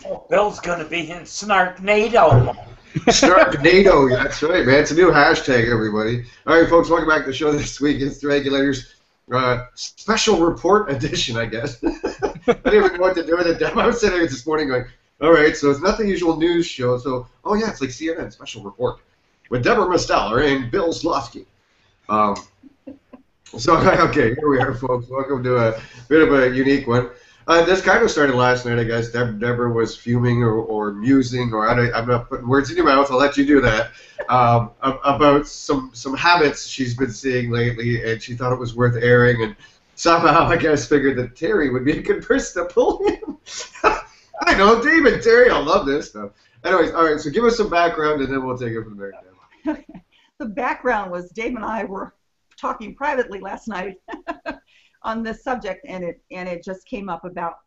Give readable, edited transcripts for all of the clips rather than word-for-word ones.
Oh, Bill's going to be in Snarknado. Sharknado, that's right, man. It's a new hashtag, everybody. All right, folks, welcome back to the show this week. It's the Regulators special report edition, I guess. I didn't even know what to do with it. I was sitting here this morning going, all right, so it's not the usual news show. So, oh, yeah, it's like CNN special report with Debra Mastaler and Bill Slawski. Okay, here we are, folks. Welcome to a bit of a unique one. This kind of started last night, I guess. Deborah was fuming or musing, or I'm not putting words in your mouth. I'll let you do that. About some habits she's been seeing lately, and she thought it was worth airing. And somehow, I guess, figured that Terry would be a good person to pull in. I know, David, Terry, I love this stuff. Anyways, all right. So give us some background, and then we'll take it from there. Okay. The background was Dave and I were talking privately last night on this subject, and it just came up about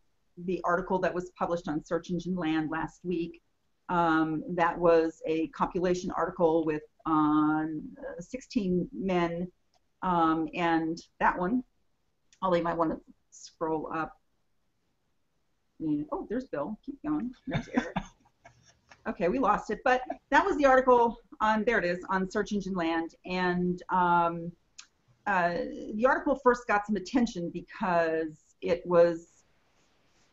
the article that was published on Search Engine Land last week. That was a compilation article with 16 men, and that one, Ollie might want to scroll up. Oh, there's Bill. Keep going. There's Eric. Okay, we lost it, but that was the article on, there it is, on Search Engine Land, and the article first got some attention because it was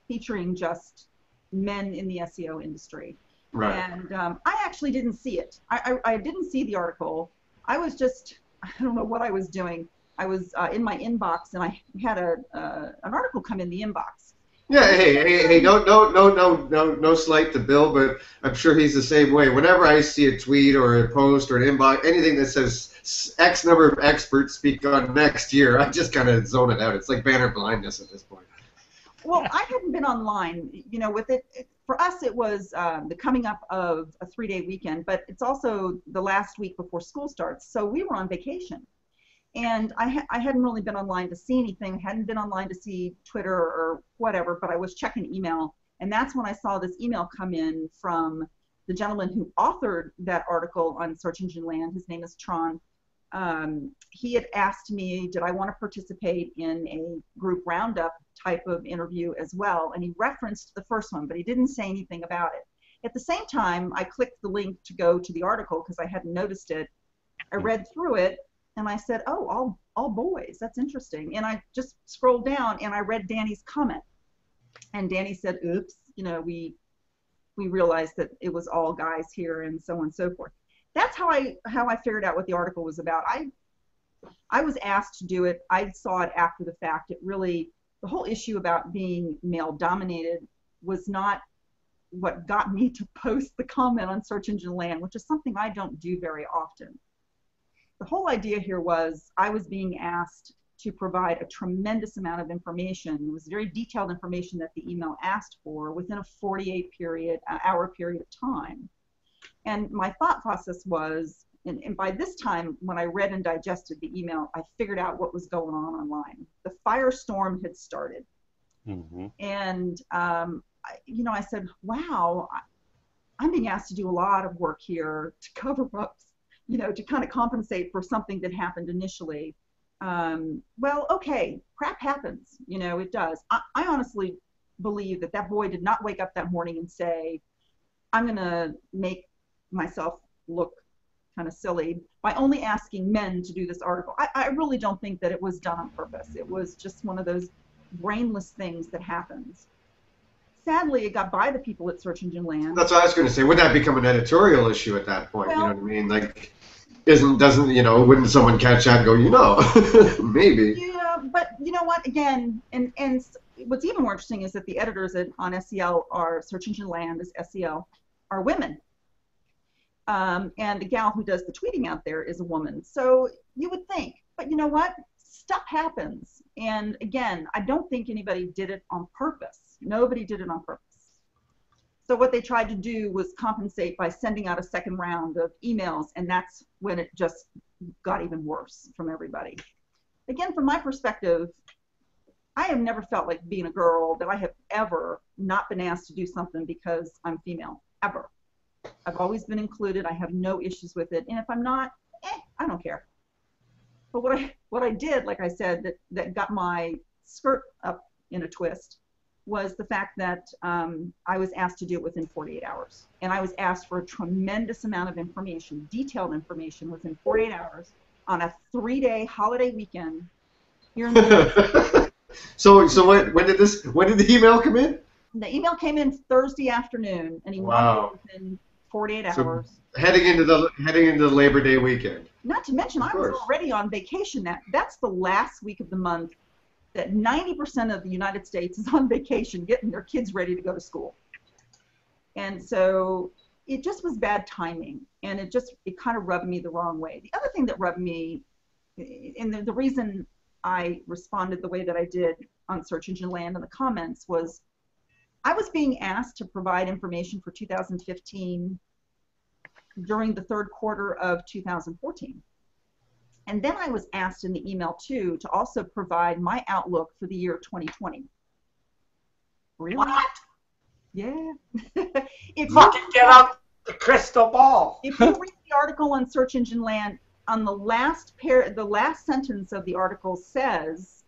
featuring just men in the SEO industry. Right. And I actually didn't see it. I didn't see the article. I was just, I don't know what I was doing. I was in my inbox, and I had an article come in the inbox. Yeah, hey, no slight to Bill, but I'm sure he's the same way. Whenever I see a tweet or a post or an inbox, anything that says X number of experts speak on next year, I just kind of zone it out. It's like banner blindness at this point. Well, I hadn't been online, with it for us it was the coming up of a 3-day weekend, but it's also the last week before school starts, so we were on vacation. And I hadn't really been online to see anything, hadn't been online to see Twitter or whatever, but I was checking email, and that's when I saw this email come in from the gentleman who authored that article on Search Engine Land. His name is Tron. He had asked me, did I want to participate in a group roundup type of interview as well, and he referenced the first one, but he didn't say anything about it. At the same time, I clicked the link to go to the article because I hadn't noticed it. I read through it, and I said, oh, all boys, that's interesting. And I just scrolled down, and I read Danny's comment. And Danny said, oops, we realized that it was all guys here, and so on and so forth. That's how I figured out what the article was about. I was asked to do it. I saw it after the fact. It really, the whole issue about being male-dominated was not what got me to post the comment on Search Engine Land, which is something I don't do very often. The whole idea here was I was being asked to provide a tremendous amount of information. It was very detailed information that the email asked for within a 48-hour period of time. And my thought process was, and by this time, when I read and digested the email, I figured out what was going on online. The firestorm had started. Mm-hmm. And, I said, wow, I'm being asked to do a lot of work here to cover up, to kind of compensate for something that happened initially. Well, okay, crap happens, it does. I honestly believe that boy did not wake up that morning and say, I'm going to make myself look kind of silly by only asking men to do this article. I really don't think that it was done on purpose. It was just one of those brainless things that happens. Sadly, it got by the people at Search Engine Land. That's what I was going to say. Would that become an editorial issue at that point? Well, you know what I mean? Like, wouldn't someone catch that and go, maybe. Yeah, but you know what? Again, and what's even more interesting is that the editors on SEL are Search Engine Land is SEL are women. And the gal who does the tweeting out there is a woman. So you would think, but you know what? Stuff happens. And again, I don't think anybody did it on purpose. Nobody did it on purpose. So what they tried to do was compensate by sending out a second round of emails, and that's when it just got even worse from everybody. Again, from my perspective, I have never felt like being a girl that I have ever not been asked to do something because I'm female, ever. I've always been included. I have no issues with it. And if I'm not, I don't care. But what I did, like I said, that got my skirt up in a twist was the fact that I was asked to do it within 48 hours. And I was asked for a tremendous amount of information, detailed information, within 48 hours on a 3-day holiday weekend here in the United States. So when did the email come in? The email came in Thursday afternoon, and he wanted it within 48 hours. Heading into the Labor Day weekend. Not to mention, I was already on vacation. That's the last week of the month that 90% of the United States is on vacation, getting their kids ready to go to school. And so it just was bad timing, and it kind of rubbed me the wrong way. The other thing that rubbed me, and the reason I responded the way that I did on Search Engine Land in the comments, was I was being asked to provide information for 2015 during the third quarter of 2014. And then I was asked in the email, too, to also provide my outlook for the year 2020. Really? What? Yeah. Fucking get out the crystal ball. If you read the article on Search Engine Land, on the last sentence of the article says,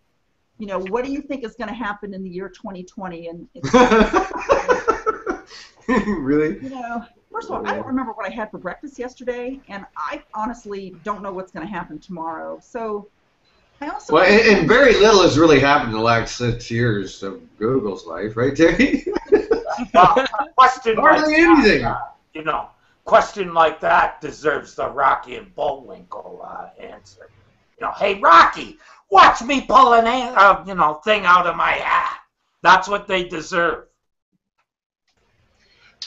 you know, what do you think is going to happen in the year 2020? And it's really? You know, first of all, I don't remember what I had for breakfast yesterday, and I honestly don't know what's going to happen tomorrow. So I also... Well, and very little has really happened in the last 6 years of Google's life, right, Terry? Question Hardly anything. You know, question like that deserves the Rocky and Bullwinkle answer. You know, hey, Rocky, watch me pull an thing out of my hat. That's what they deserve.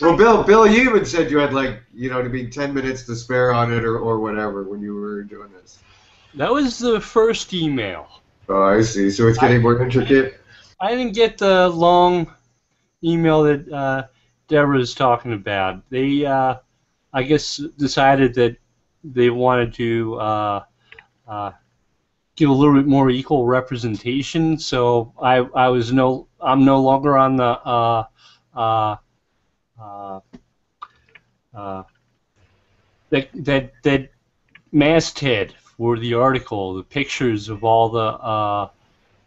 Well, Bill, you even said you had to be 10 minutes to spare on it or whatever when you were doing this. That was the first email. Oh, I see. So it's getting more intricate. I didn't get the long email that Deborah's talking about. They, I guess, decided that they wanted to give a little bit more equal representation. So I'm no longer on the that masthead for the article, the pictures of all the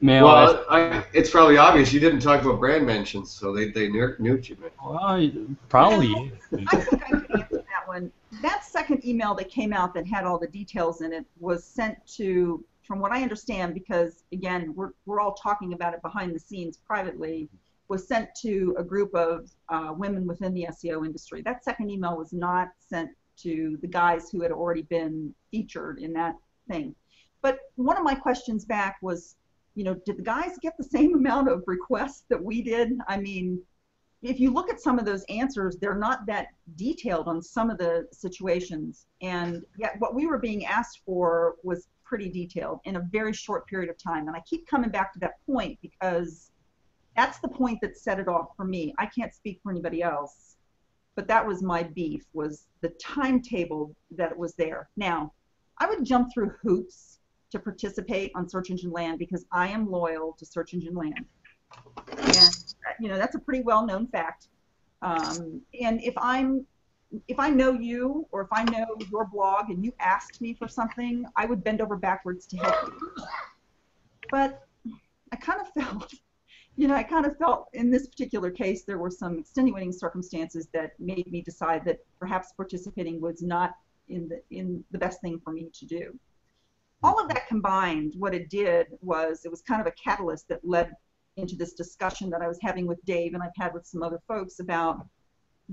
male. Well, it's probably obvious you didn't talk about brand mentions, so they nuked you. Well, probably. I think I could answer that one. That second email that came out that had all the details in it was sent to, from what I understand, because again, we're all talking about it behind the scenes privately, was sent to a group of women within the SEO industry. That second email was not sent to the guys who had already been featured in that thing. But one of my questions back was, you know, did the guys get the same amount of requests that we did? I mean, if you look at some of those answers, they're not that detailed on some of the situations. And yet what we were being asked for was pretty detailed in a very short period of time. And I keep coming back to that point because that's the point that set it off for me. I can't speak for anybody else, but that was my beef, was the timetable that was there. Now, I would jump through hoops to participate on Search Engine Land because I am loyal to Search Engine Land. And, you know, that's a pretty well-known fact. And if I know you, or if I know your blog and you asked me for something, I would bend over backwards to help you. But I kind of felt in this particular case there were some extenuating circumstances that made me decide that perhaps participating was not in the best thing for me to do. All of that combined, what it did was it was kind of a catalyst that led into this discussion that I was having with Dave and I've had with some other folks about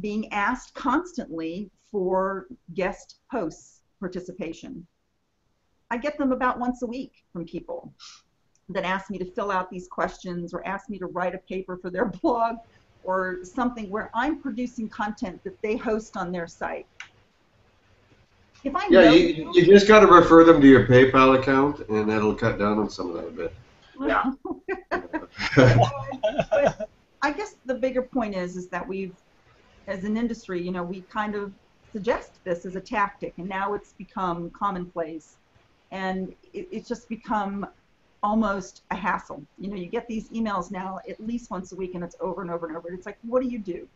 being asked constantly for guest posts participation. I get them about once a week from people that ask me to fill out these questions or ask me to write a paper for their blog or something where I'm producing content that they host on their site. If I know you just got to refer them to your PayPal account, and that'll cut down on some of that a bit. Yeah. But I guess the bigger point is that we've, as an industry, you know, we kind of suggest this as a tactic, and now it's become commonplace, and it's just become almost a hassle. You know, you get these emails now at least once a week, and it's over and over and over. It's like, what do?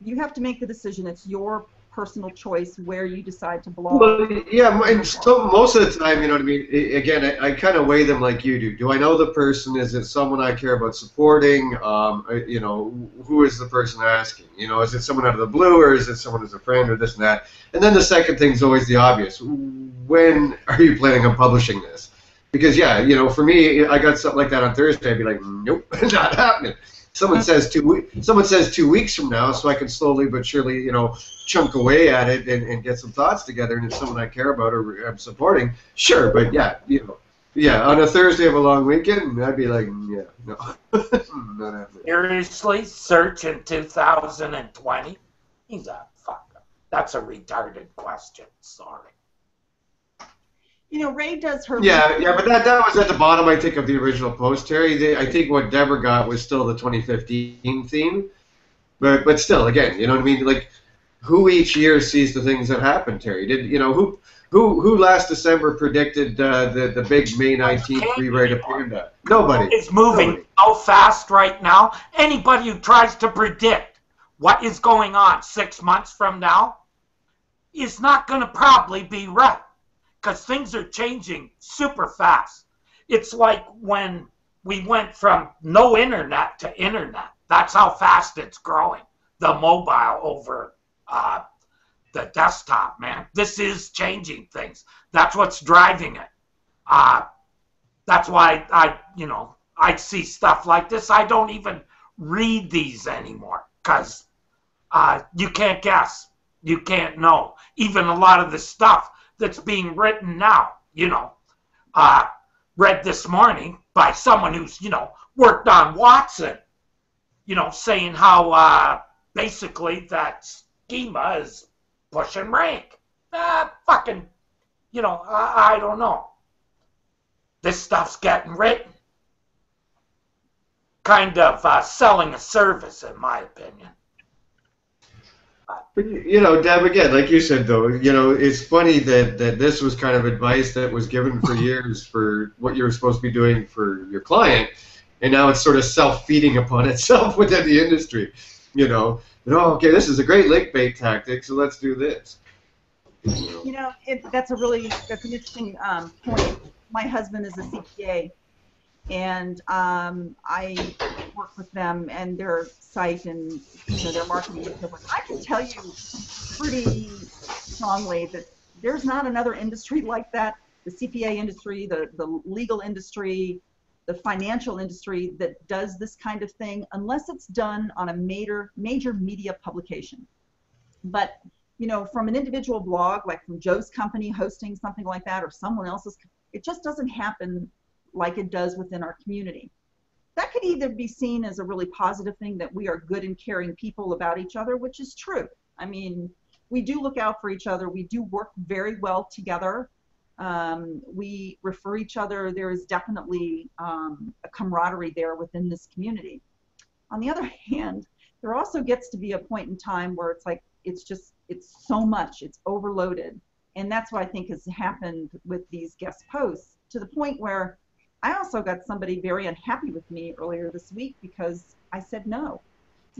You have to make the decision. It's your personal choice where you decide to blog. Well, yeah, and so most of the time, you know what I mean? Again, I kind of weigh them like you do. Do I know the person? Is it someone I care about supporting? You know, who is the person asking? You know, is it someone out of the blue, or is it someone who's a friend, or this and that? And then the second thing is always the obvious. When are you planning on publishing this? Because, yeah, you know, for me, I got something like that on Thursday. I'd be like, nope, not happening. Someone says 2 weeks from now, so I can slowly but surely, you know, chunk away at it and get some thoughts together. And it's someone I care about or I'm supporting, sure. But yeah, you know, yeah, on a Thursday of a long weekend, I'd be like, yeah, no, not happening. Seriously, search in 2020? He's a fucker. That's a retarded question. Sorry. You know, Ray does her. Yeah, but that was at the bottom, I think, of the original post, Terry. I think what Debra got was still the 2015 theme, but still, again, you know what I mean? Like, who each year sees the things that happen, Terry? Who last December predicted the big May 19th rewrite of Panda? Nobody. It's moving so fast right now. Anybody who tries to predict what is going on 6 months from now is not going to probably be right. Because things are changing super fast. It's like when we went from no internet to internet. That's how fast it's growing. The mobile over the desktop, man. This is changing things. That's what's driving it. That's why I see stuff like this. I don't even read these anymore because you can't guess. You can't know. Even a lot of the stuff that's being written now, read this morning by someone who's, worked on Watson, saying how basically that schema is pushing rank. Fucking, I don't know. This stuff's getting written. Kind of selling a service, in my opinion. But, Deb, again, like you said, though, it's funny that this was kind of advice that was given for years for what you were supposed to be doing for your client, and now it's sort of self-feeding upon itself within the industry. Okay, this is a great link bait tactic, so let's do this. That's an interesting point. My husband is a CPA, and I work with them and their site and their marketing and so forth. I can tell you pretty strongly that there's not another industry like that. The CPA industry, the legal industry, the financial industry that does this kind of thing, unless it's done on a major media publication. But from an individual blog, like from Joe's company hosting something like that, or someone else's, it just doesn't happen like it does within our community. That could either be seen as a really positive thing, that we are good and caring people about each other, which is true. I mean, we do look out for each other. We do work very well together. We refer each other. There is definitely a camaraderie there within this community. On the other hand, there also gets to be a point in time where it's like, it's so much, it's overloaded. And that's what I think has happened with these guest posts, to the point where I also got somebody very unhappy with me earlier this week because I said no.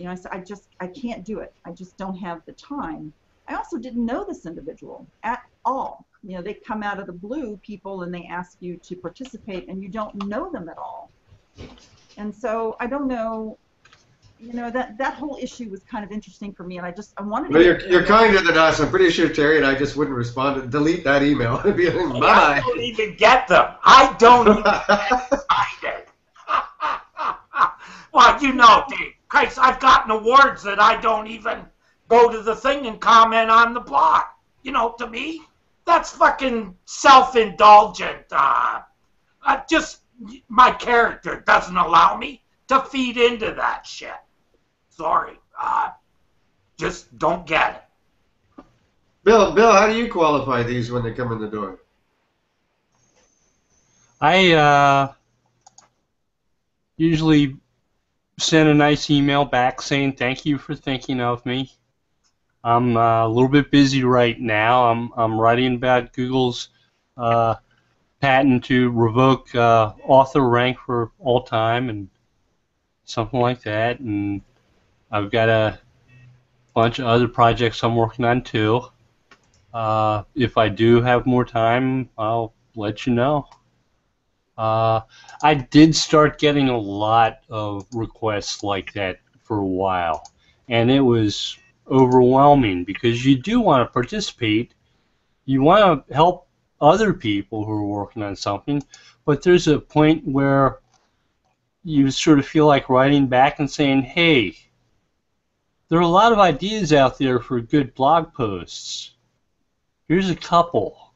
I said, I can't do it. I just don't have the time. I also didn't know this individual at all. They come out of the blue, people, and they ask you to participate, and you don't know them at all. And so I don't know. That whole issue was kind of interesting for me, and I wanted to. Well, you're kinder than us. I'm pretty sure Terry and I just wouldn't respond to delete that email. It'd be like, bye. I don't even get them. I don't even get excited. Well, Dave, Christ, I've gotten awards that I don't even go to the thing and comment on the blog. To me, that's fucking self-indulgent. Just my character doesn't allow me to feed into that shit. Sorry. Just don't get it. Bill, how do you qualify these when they come in the door? I usually send a nice email back saying thank you for thinking of me. I'm a little bit busy right now. I'm writing about Google's patent to revoke author rank for all time and something like that, and I've got bunch of other projects I'm working on too. If I do have more time, I'll let you know. I did start getting a lot of requests like that for a while, and it was overwhelming because you do want to participate. You want to help other people who are working on something, but there's a point where you sort of feel like writing back and saying, hey, there are a lot of ideas out there for good blog posts. Here's a couple.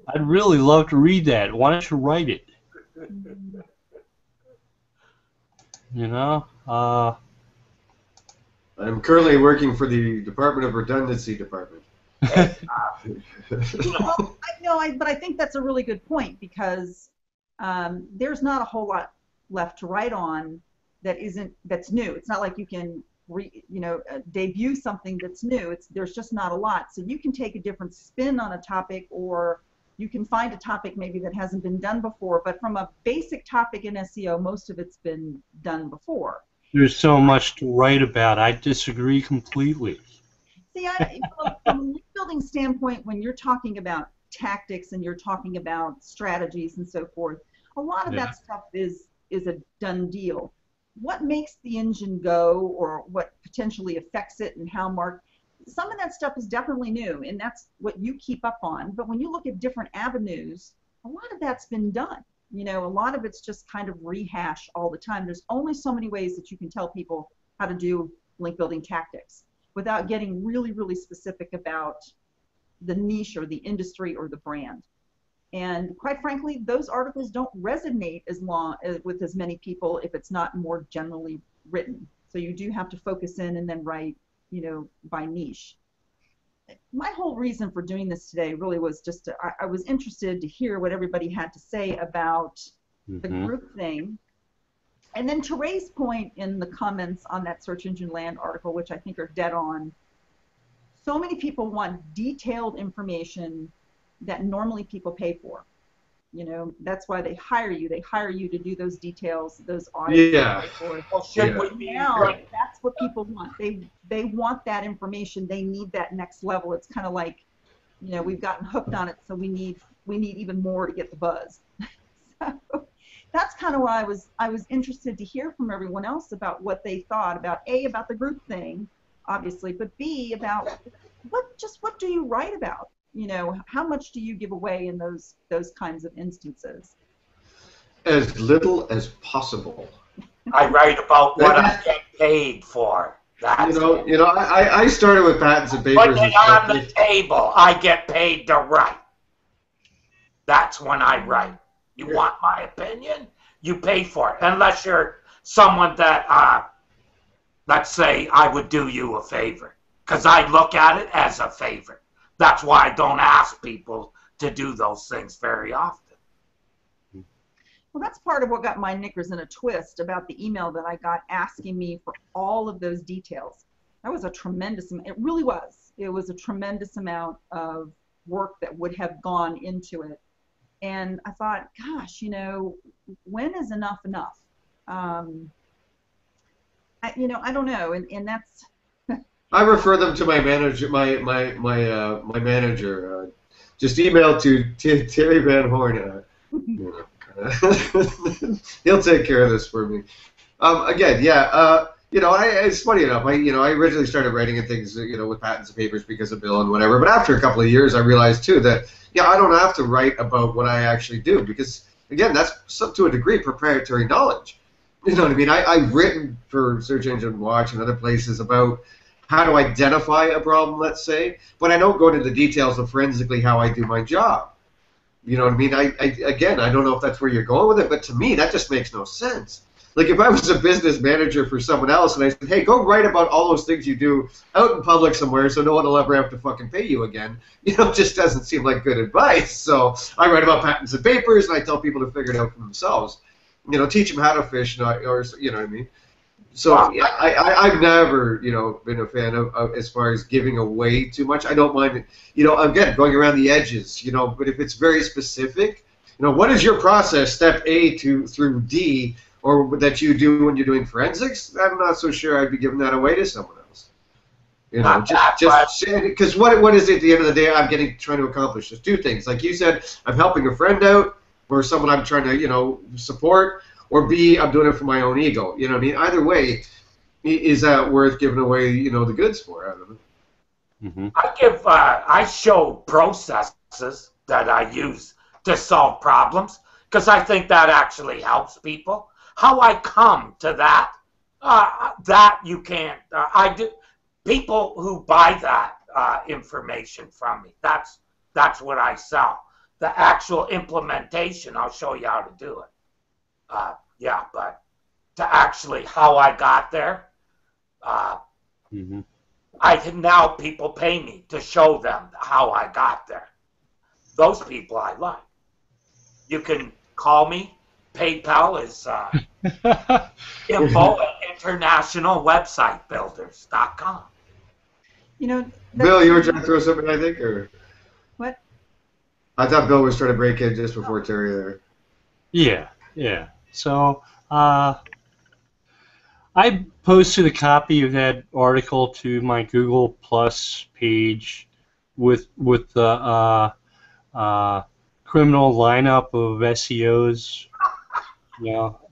I'd really love to read that. Why don't you write it? You know? I'm currently working for the Department of Redundancy Department. But I think that's a really good point because there's not a whole lot left to write on that's new. It's not like you can debut something that's new. There's just not a lot. So you can take a different spin on a topic, or you can find a topic maybe that hasn't been done before. But from a basic topic in SEO, most of it's been done before. There's so much to write about. I disagree completely. See, from a link building standpoint, when you're talking about tactics and you're talking about strategies and so forth, a lot of that stuff is a done deal. What makes the engine go, or what potentially affects it, and how some of that stuff is definitely new, and that's what you keep up on. But when you look at different avenues, a lot of that's been done. A lot of it's just kind of rehash all the time. There's only so many ways that you can tell people how to do link building tactics without getting really, really specific about the niche or the industry or the brand. And quite frankly, those articles don't resonate with as many people if it's not more generally written. So you do have to focus in and then write, by niche. My whole reason for doing this today really was just I was interested to hear what everybody had to say about the group thing. And then to Ray's point in the comments on that Search Engine Land article, which I think are dead on, so many people want detailed information that normally people pay for. That's why they hire you. They hire you to do those details, those audits. Yeah. Now, that's what people want. They want that information. They need that next level. It's kind of like, we've gotten hooked on it, so we need even more to get the buzz. So that's kind of why I was interested to hear from everyone else about what they thought about about the group thing, obviously, but B, about what do you write about? How much do you give away in those kinds of instances? As little as possible. I write about what I get paid for. That's I started with patents and papers. Put it on the table. I get paid to write. That's when I write. You want my opinion? You pay for it. Unless you're someone that, let's say, I would do you a favor. Because I look at it as a favor. That's why I don't ask people to do those things very often. Well, that's part of what got my knickers in a twist about the email that I got asking me for all of those details. That was a tremendous amount. It really was. It was a tremendous amount of work that would have gone into it. And I thought, gosh, when is enough enough? I don't know. And that's... I refer them to my manager. My manager. Just email to Terry Van Horn. He'll take care of this for me. It's funny enough. I originally started writing in things, with patents and papers because of Bill and whatever. But after a couple of years, I realized too that I don't have to write about what I actually do because again, that's to a degree proprietary knowledge. You know what I mean? I've written for Search Engine Watch and other places about how to identify a problem, let's say, but I don't go into the details of forensically how I do my job. You know what I mean? I don't know if that's where you're going with it, but to me, that just makes no sense. Like if I was a business manager for someone else and I said, hey, go write about all those things you do out in public somewhere so no one will ever have to fucking pay you again, it just doesn't seem like good advice. So I write about patents and papers and I tell people to figure it out for themselves. Teach them how to fish, or you know what I mean? So I've never, been a fan of as far as giving away too much. I don't mind, again, going around the edges, but if it's very specific, what is your process, step A through D, or that you do when you're doing forensics? I'm not so sure I'd be giving that away to someone else. You know, just because what is it at the end of the day I'm trying to accomplish? There's two things. Like you said, I'm helping a friend out, or someone I'm trying to, support, or B, I'm doing it for my own ego. You know what I mean? Either way, is that worth giving away, the goods for? I don't know. Mm-hmm. I show processes that I use to solve problems because I think that actually helps people. How I come to that, that you can't. I do. People who buy that information from me, that's what I sell. The actual implementation, I'll show you how to do it. Yeah, but to actually how I got there, Mm-hmm. now people pay me to show them how I got there. Those people I like. You can call me. PayPal is info at internationalwebsitebuilders.com. Bill, you were trying to throw something, I think, or what? I thought Bill was trying to break in just before Terry there. Yeah. So I posted a copy of that article to my Google Plus page with the criminal lineup of SEOs,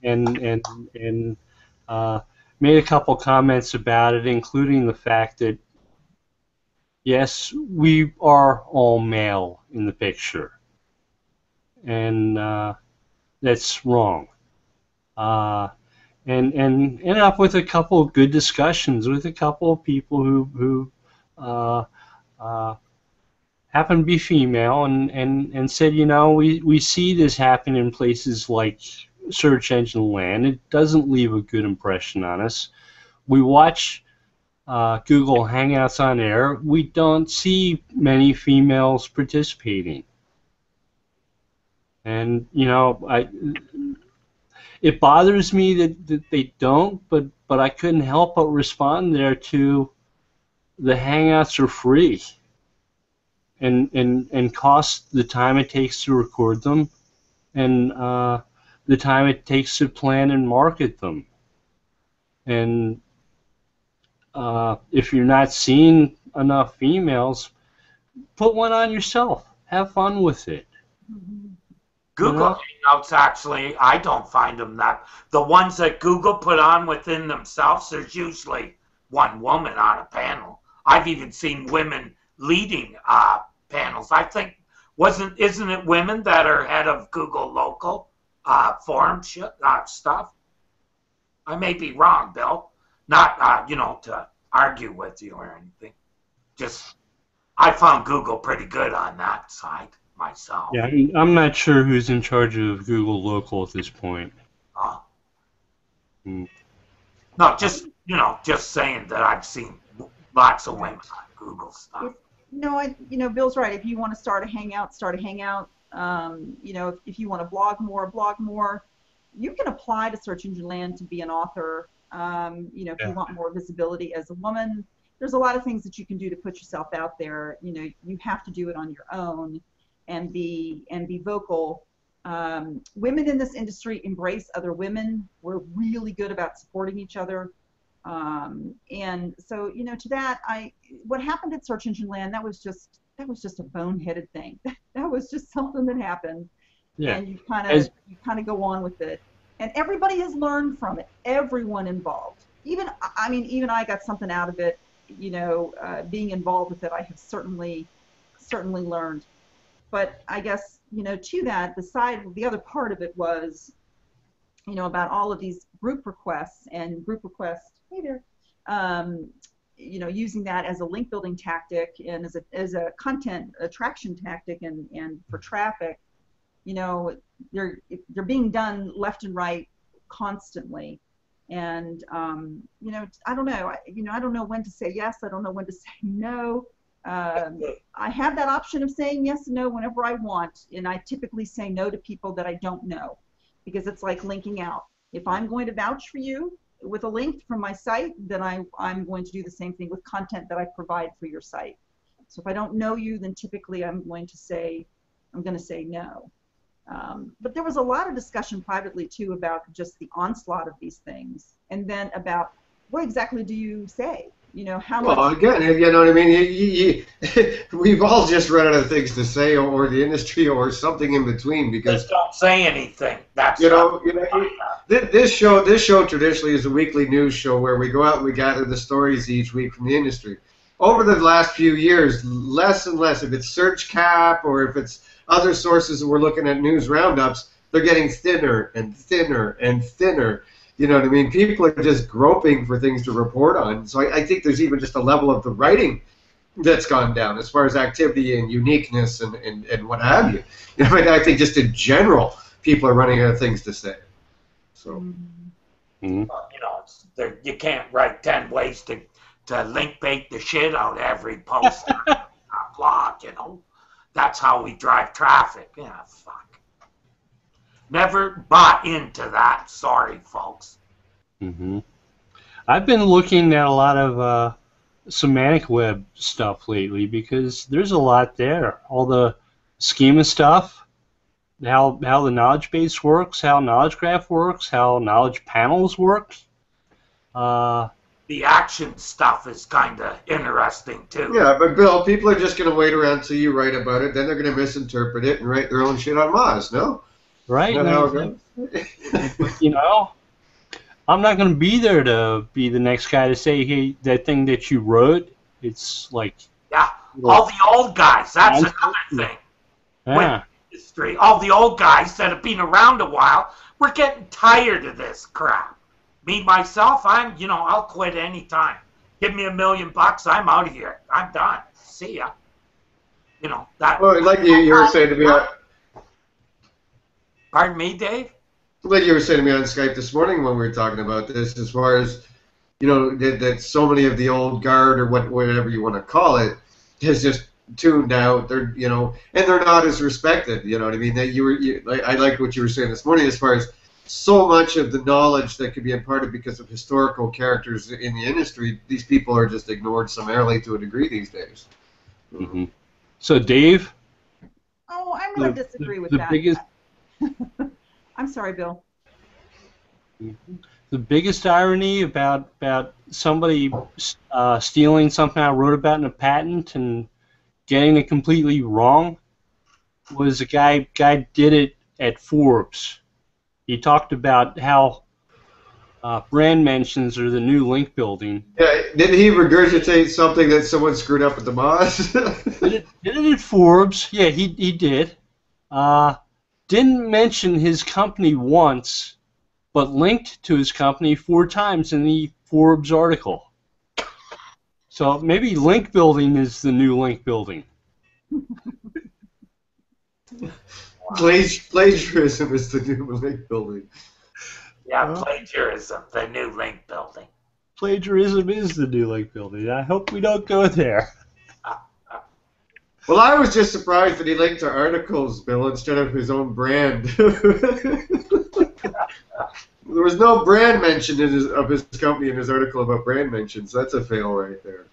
and made a couple comments about it, including the fact that yes, we are all male in the picture, and that's wrong. And ended up with a couple of good discussions with a couple of people who happen to be female and said, we see this happen in places like search engine land. It doesn't leave a good impression on us. We watch Google Hangouts on air. We don't see many females participating. And, it bothers me that they don't, but I couldn't help but respond there to the Hangouts are free and cost the time it takes to record them and the time it takes to plan and market them. And if you're not seeing enough females, put one on yourself. Have fun with it. Google Hangouts, actually, I don't find them that. The ones that Google put on within themselves, there's usually one woman on a panel. I've even seen women leading panels. I think, isn't it women that are head of Google local forum stuff? I may be wrong, Bill. Not, to argue with you or anything. Just, I found Google pretty good on that side myself. Yeah, I'm not sure who's in charge of Google Local at this point. No, just saying that I've seen lots of women on Google stuff. Bill's right. If you want to start a Hangout, start a Hangout. If you want to blog more. You can apply to Search Engine Land to be an author. If you want more visibility as a woman, there's a lot of things that you can do to put yourself out there. You have to do it on your own. And be vocal. Women in this industry embrace other women. We're really good about supporting each other. And so, to that, what happened at Search Engine Land, that was just a boneheaded thing. That was just something that happened. Yeah. And you kind of go on with it. And everybody has learned from it. Everyone involved. Even I got something out of it. Being involved with it, I have certainly learned. But I guess, to that, the other part of it was, about all of these group requests and hey there, using that as a link building tactic and as a content attraction tactic and for traffic, they're being done left and right constantly. And, I don't know. I don't know when to say yes. I don't know when to say no. I have that option of saying yes and no whenever I want, and I typically say no to people that I don't know, because it's like linking out. If I'm going to vouch for you with a link from my site, then I'm going to do the same thing with content that I provide for your site. So if I don't know you, then typically I'm going to say no. But there was a lot of discussion privately too about just the onslaught of these things, and then about what exactly do you say? You know, how Well, much... again, you know what I mean? We've all just run out of things to say, or the industry, or something in between, because Just don't say anything. That's this show traditionally is a weekly news show where we go out and we gather the stories each week from the industry. Over the last few years, less and less, if it's Search Cap or if it's other sources that we're looking at news roundups, they're getting thinner and thinner and thinner. You know what I mean? People are just groping for things to report on. So I think there's even just a level of the writing that's gone down as far as activity and uniqueness and what have you. You know, I think just in general, people are running out of things to say. So, you know, you can't write 10 ways to link bait the shit out of every post on a blog, you know. That's how we drive traffic. Yeah, fuck. Never bought into that. Sorry, folks. I've been looking at a lot of semantic web stuff lately because there's a lot there. All the schema stuff, how the knowledge base works, how knowledge graph works, how knowledge panels work. The action stuff is kind of interesting, too. yeah, but Bill, people are just going to wait around till you write about it, then they're going to misinterpret it and write their own shit on Moz, no? Right? Isn't that how it goes? You know, I'm not going to be there to be the next guy to say, hey, that thing that you wrote, it's like... Yeah, all the old guys, that's another thing. Yeah. With history, all the old guys that have been around a while, we're getting tired of this crap. Me, myself, I'll quit anytime. Give me $1 million, I'm out of here. I'm done. See ya. You know, that... Well, like you were saying to me... Pardon me, Dave? Like you were saying to me on Skype this morning when we were talking about this, as far as, you know, that so many of the old guard or whatever you want to call it has just tuned out. They're, you know, and they're not as respected. You know what I mean? I like what you were saying this morning as far as so much of the knowledge that could be imparted because of historical characters in the industry. These people are just ignored summarily to a degree these days. So, Dave? Oh, I'm going to disagree with that. I'm sorry, Bill. The biggest irony about somebody stealing something I wrote about in a patent and getting it completely wrong was a guy did it at Forbes. He talked about how brand mentions are the new link building. Yeah, didn't he regurgitate something that someone screwed up with the Moz? did it at Forbes. Yeah, he did. Didn't mention his company once, but linked to his company 4 times in the Forbes article. So maybe link building is the new link building. Plagiarism is the new link building. Yeah, plagiarism, the new link building. Plagiarism is the new link building. I hope we don't go there. Well, I was just surprised that he linked to articles, Bill, instead of his own brand. There was no brand mention of his company in his article about brand mentions. That's a fail right there.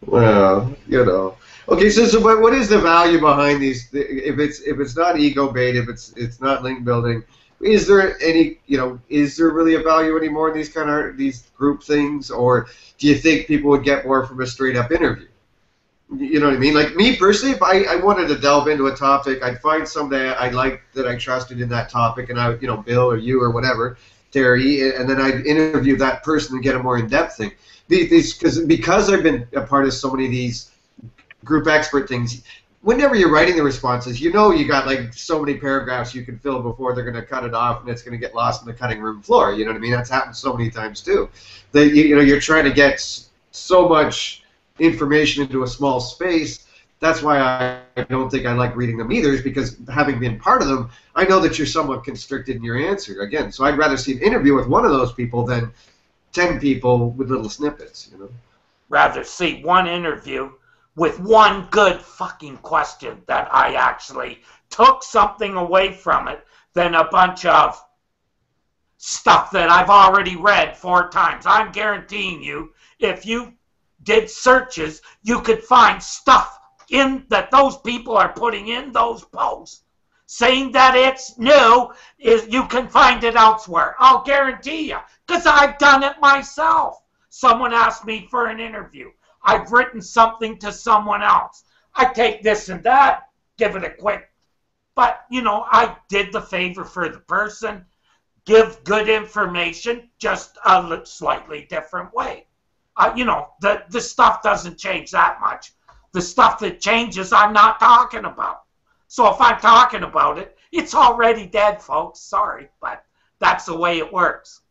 Well, you know. Okay, so what is the value behind these? If it's not ego bait, if it's not link building, is there any, you know, is there really a value anymore in these kind of these group things, or do you think people would get more from a straight up interview? You know what I mean? Like me personally, if I wanted to delve into a topic, I'd find somebody I liked that I trusted in that topic, and you know, Bill or you or whatever, Terry, and then I'd interview that person and get a more in-depth thing. Because I've been a part of so many of these group expert things, whenever you're writing the responses, you know you got like so many paragraphs you can fill before they're going to cut it off and it's going to get lost in the cutting room floor. You know what I mean? That's happened so many times too. That you know you're trying to get so much information into a small space. That's why I don't think I like reading them either, is because having been part of them, I know that you're somewhat constricted in your answer. Again, so I'd rather see an interview with one of those people than 10 people with little snippets, you know. Rather see one interview with one good fucking question that I actually took something away from it than a bunch of stuff that I've already read 4 times. I'm guaranteeing you, if you did searches, you could find stuff in that those people are putting in those posts saying that it's new. You can find it elsewhere. I'll guarantee you, because I've done it myself. Someone asked me for an interview. I've written something to someone else. I take this and that, give it a quick, but I did the favor for the person, give good information, just a slightly different way. The stuff doesn't change that much. The stuff that changes, I'm not talking about. So if I'm talking about it, it's already dead, folks. Sorry, but that's the way it works.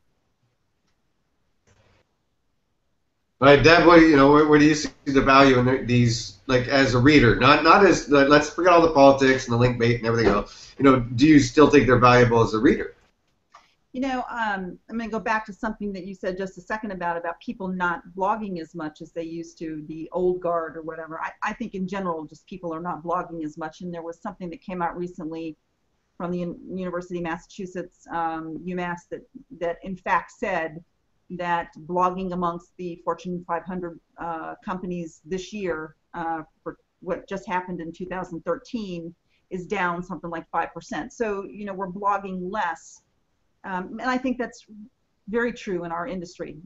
All right, Deb, where do you see the value in these, like, as a reader? Not as, let's forget all the politics and the link bait and everything else. Do you still think they're valuable as a reader? I'm going to go back to something that you said just a second about people not blogging as much as they used to, the old guard or whatever. I think in general, just people are not blogging as much. And there was something that came out recently from the University of Massachusetts, UMass, that in fact said that blogging amongst the Fortune 500 companies this year for what just happened in 2013 is down something like 5%. So, we're blogging less. And I think that's very true in our industry.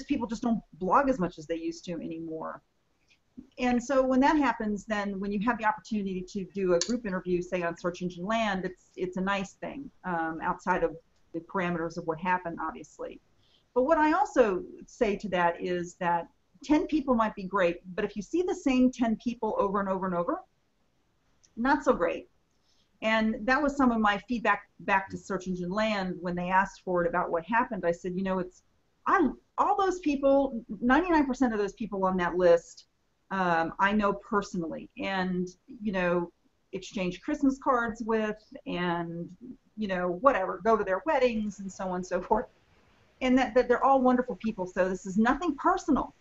People just don't blog as much as they used to anymore. And so when that happens, then when you have the opportunity to do a group interview, say on Search Engine Land, it's a nice thing outside of the parameters of what happened, obviously. But what I also say to that is that 10 people might be great, but if you see the same 10 people over and over and over, not so great. And that was some of my feedback back to Search Engine Land when they asked for it about what happened. I said, all those people, 99% of those people on that list, I know personally, and exchange Christmas cards with, and whatever, go to their weddings and so on and so forth, and that they're all wonderful people. So this is nothing personal.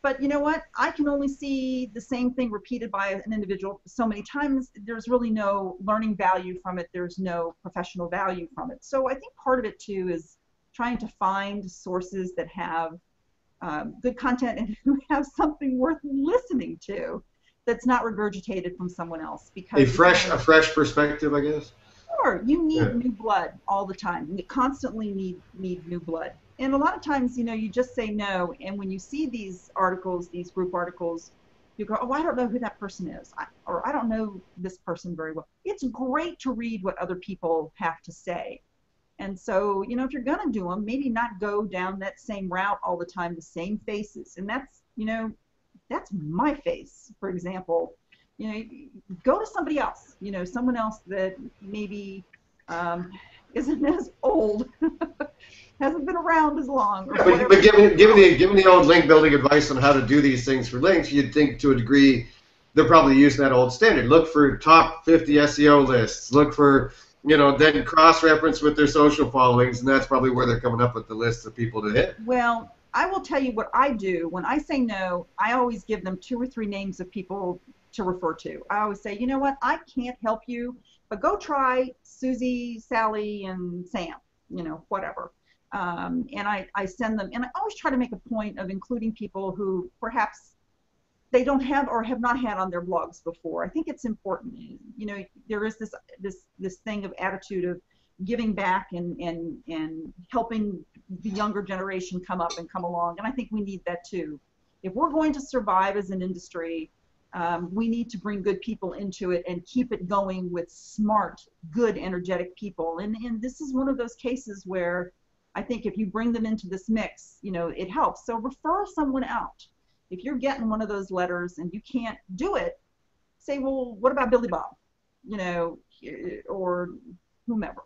But you know what? I can only see the same thing repeated by an individual so many times. There's really no learning value from it. There's no professional value from it. So I think part of it too is trying to find sources that have good content and who have something worth listening to that's not regurgitated from someone else. Because a fresh perspective, I guess. Sure, you need new blood all the time. You constantly need new blood. And a lot of times, you just say no, and when you see these articles, these group articles, you go, oh, I don't know who that person is, or I don't know this person very well. It's great to read what other people have to say. And so, if you're going to do them, maybe not go down that same route all the time, the same faces. And that's, that's my face, for example. Go to somebody else, someone else that maybe isn't as old, hasn't been around as long. But given the old link building advice on how to do these things for links, you'd think to a degree they're probably using that old standard. Look for top 50 SEO lists. Look for, then cross-reference with their social followings, and that's probably where they're coming up with the list of people to hit. Well, I will tell you what I do. When I say no, I always give them 2 or 3 names of people to refer to. I always say, you know what, I can't help you, but go try Susie, Sally, and Sam, whatever. And I send them, and I always try to make a point of including people who perhaps they don't have or have not had on their blogs before. I think it's important. There is this thing of attitude of giving back and helping the younger generation come up and come along, and I think we need that too. If we're going to survive as an industry, we need to bring good people into it and keep it going with smart, good, energetic people. And this is one of those cases where I think if you bring them into this mix, it helps. So refer someone out. If you're getting one of those letters and you can't do it, say, well, what about Billy Bob? Or whomever.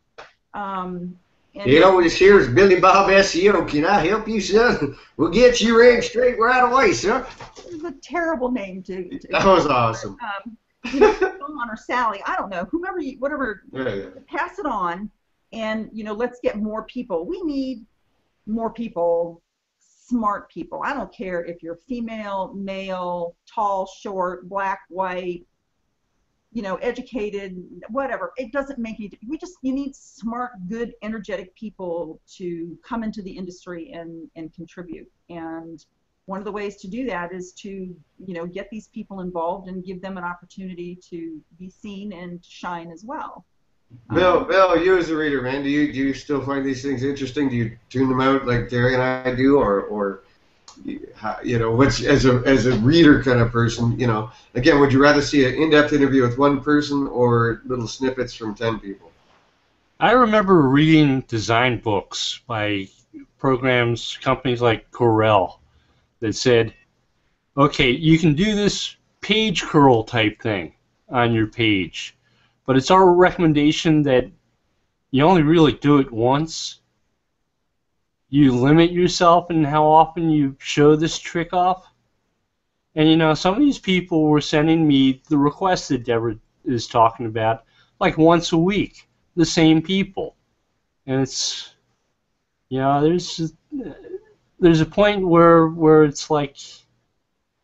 Here's Billy Bob SEO. Can I help you, son? We'll get you ranked straight right away, son. It was a terrible name to that was awesome. Dawn or Sally, I don't know, whatever. Yeah. Pass it on, and let's get more people. We need more people, smart people. I don't care if you're female, male, tall, short, black, white, educated, whatever. It doesn't make any difference. You need smart, good, energetic people to come into the industry and contribute. And one of the ways to do that is to, get these people involved and give them an opportunity to be seen and shine as well. Bill, you as a reader, man, do you still find these things interesting? Do you tune them out like Terry and I do, or which as a reader kind of person, again, would you rather see an in-depth interview with one person or little snippets from 10 people? I remember reading design books by companies like Corel that said, okay, you can do this page curl type thing on your page, but it's our recommendation that you only really do it once. You limit yourself in how often you show this trick off. And some of these people were sending me the requests that Debra is talking about like once a week, the same people. And it's, there's a point where it's like,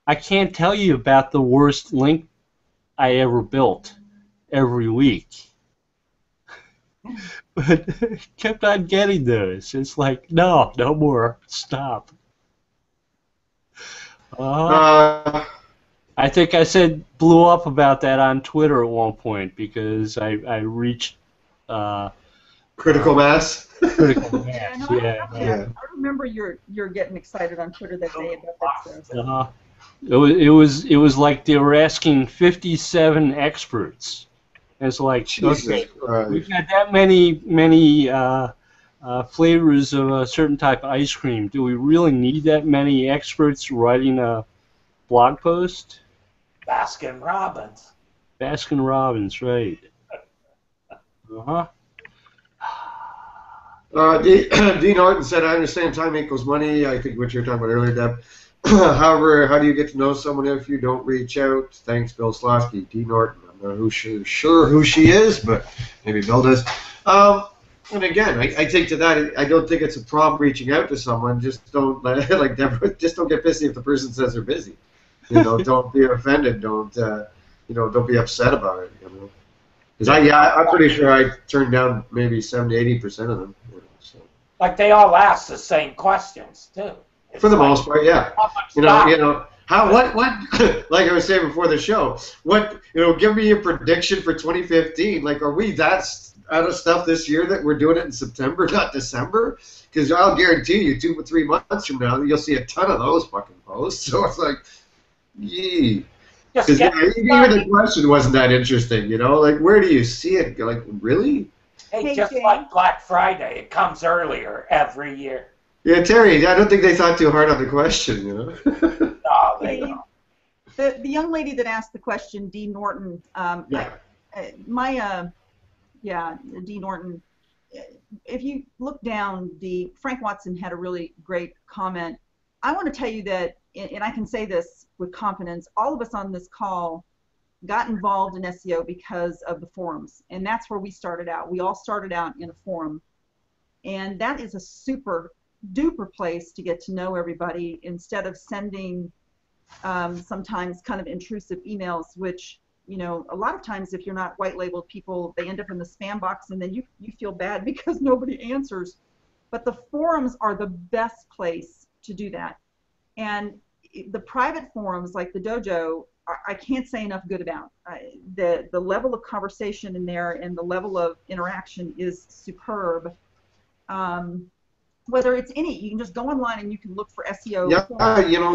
I can't tell you about the worst link I ever built every week. But kept on getting those. It's like, no more. Stop. I think I blew up about that on Twitter at one point because I reached critical mass. Critical mass. I remember you're getting excited on Twitter that day about that stuff. It was like they were asking 57 experts. And it's like, okay, we've got that many flavors of a certain type of ice cream. Do we really need that many experts writing a blog post? Baskin Robbins. Baskin Robbins, right. Dean Norton said, I understand time equals money. I think what you were talking about earlier, Deb. However, how do you get to know someone if you don't reach out? Thanks, Bill Slawski. Dean Norton. I'm not sure who she is, but maybe Bill does. And again, I take to that, I don't think it's a problem reaching out to someone. Just don't, like Debra, just don't get pissy if the person says they're busy. Don't be offended. Don't be upset about it. Because I'm pretty sure I turned down maybe 70, 80% of them. So. Like they all ask the same questions too. For the most part, yeah. What like I was saying before the show, give me a prediction for 2015. Like, are we that out of stuff this year that we're doing it in September, not December? Because I'll guarantee you 2 or 3 months from now, you'll see a ton of those fucking posts. So it's like, yee. Because even the question wasn't that interesting, Like, where do you see it? Like, really? Hey, just like Black Friday, it comes earlier every year. Yeah, Terry, I don't think they thought too hard on the question, No, they don't. The young lady that asked the question, Dee Norton, Dee Norton, if you look down, Frank Watson had a really great comment. I want to tell you that, and I can say this with confidence, all of us on this call got involved in SEO because of the forums, and that's where we started out. We all started out in a forum, and that is a super duper place to get to know everybody instead of sending sometimes kind of intrusive emails, which a lot of times if you're not white labeled, people, they end up in the spam box, and then you feel bad because nobody answers. But the forums are the best place to do that. And the private forums like the Dojo, I can't say enough good about. The level of conversation in there and the level of interaction is superb. Whether it's you can just go online and you can look for SEO. Yeah,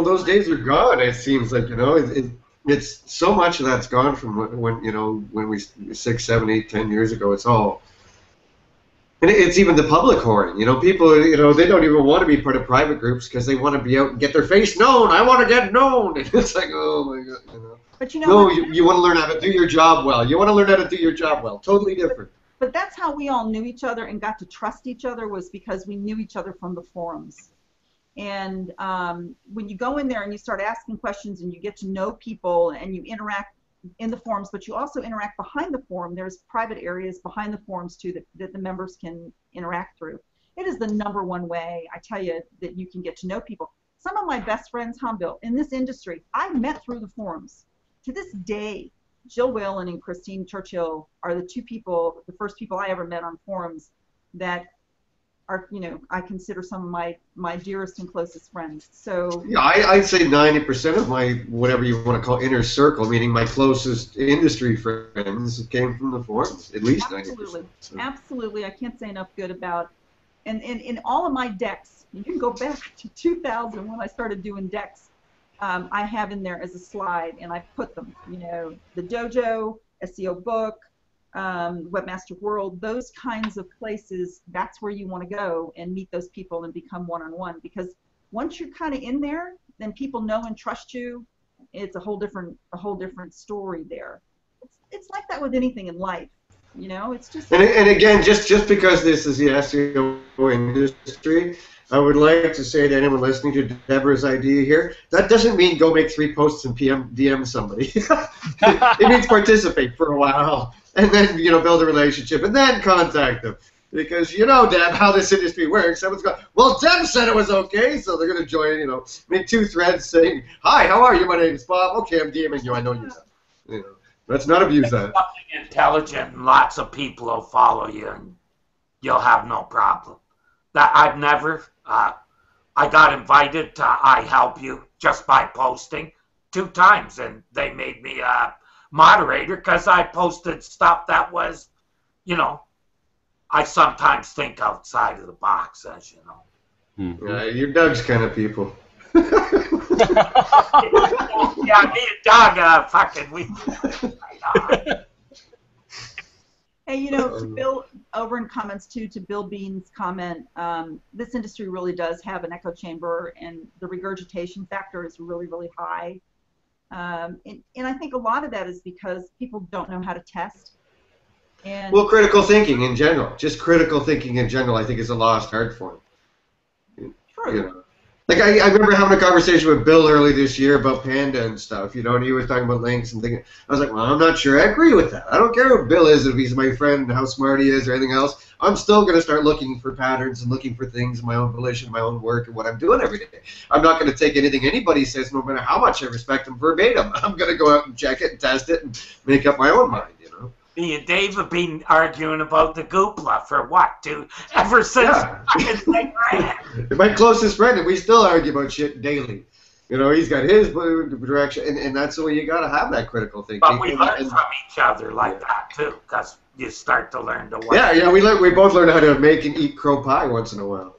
those days are gone. It seems like it's so much of that's gone from when we 6, 7, 8, 10 years ago. It's all, and it's even the public whoring. People they don't even want to be part of private groups because they want to be out and get their face known. I want to get known. And it's like, oh my god, But you want to learn how to do your job well. You want to learn how to do your job well. Totally different. But that's how we all knew each other and got to trust each other, was because we knew each other from the forums. And when you go in there and you start asking questions and you get to know people and you interact in the forums, but you also interact behind the forum. There's private areas behind the forums too that the members can interact through. It is the #1 way, I tell you, that you can get to know people. Some of my best friends, Bill, in this industry, I met through the forums. To this day, Jill Whalen and Christine Churchill are the first people I ever met on forums that are, I consider some of my dearest and closest friends. So yeah, I'd say 90% of my, whatever you want to call inner circle, meaning my closest industry friends, came from the forums, at least 90%. Absolutely. I can't say enough good about And in all of my decks, you can go back to 2000 when I started doing decks. I have in there as a slide, and I put them, you know, the dojo, SEO book, Webmaster World, those kinds of places. That's where you want to go and meet those people and become one-on-one, because once you're kind of in there, then people know and trust you. It's a whole different story there. It's like that with anything in life, you know. It's just. And again, just because this is the SEO industry, I would like to say to anyone listening to Debra's idea here, that doesn't mean go make 3 posts and DM somebody. It means participate for a while, and then, you know, build a relationship, and then contact them. Because you know, Deb, how this industry works. Someone's going, well, Deb said it was okay, so they're going to join, you know, make 2 threads saying, hi, how are you? My name's Bob. Okay, I'm DMing you. I know you. You know, let's not abuse that. Something intelligent, and lots of people will follow you, and you'll have no problem. That I've never. I got invited to I Help You just by posting 2 times, and they made me a moderator because I posted stuff that was, you know, I sometimes think outside of the box, as you know. Mm-hmm. You're Doug's kind of people. Yeah, me and Doug, fucking we. Hey, you know, to Bill, over in comments too, to Bill Bean's comment, this industry really does have an echo chamber, and the regurgitation factor is really, really high. And I think a lot of that is because people don't know how to test. And well, critical thinking in general, just critical thinking in general, I think is a lost art form. True. You know? Like I remember having a conversation with Bill early this year about Panda and stuff, you know, and he was talking about links and thinking, I was like, well, I'm not sure I agree with that. I don't care who Bill is, if he's my friend and how smart he is or anything else. I'm still going to start looking for patterns and looking for things in my own volition, my own work, and what I'm doing every day. I'm not going to take anything anybody says, no matter how much I respect them, verbatim. I'm going to go out and check it and test it and make up my own mind, you know. Me and Dave have been arguing about the Goopla for what, dude? Ever since fucking thing ran. My closest friend, and we still argue about shit daily. You know, he's got his direction, and that's the way you got to have that critical thinking. But we learn from each other like that too, because you start to learn to work. Yeah, we both learn how to make and eat crow pie once in a while.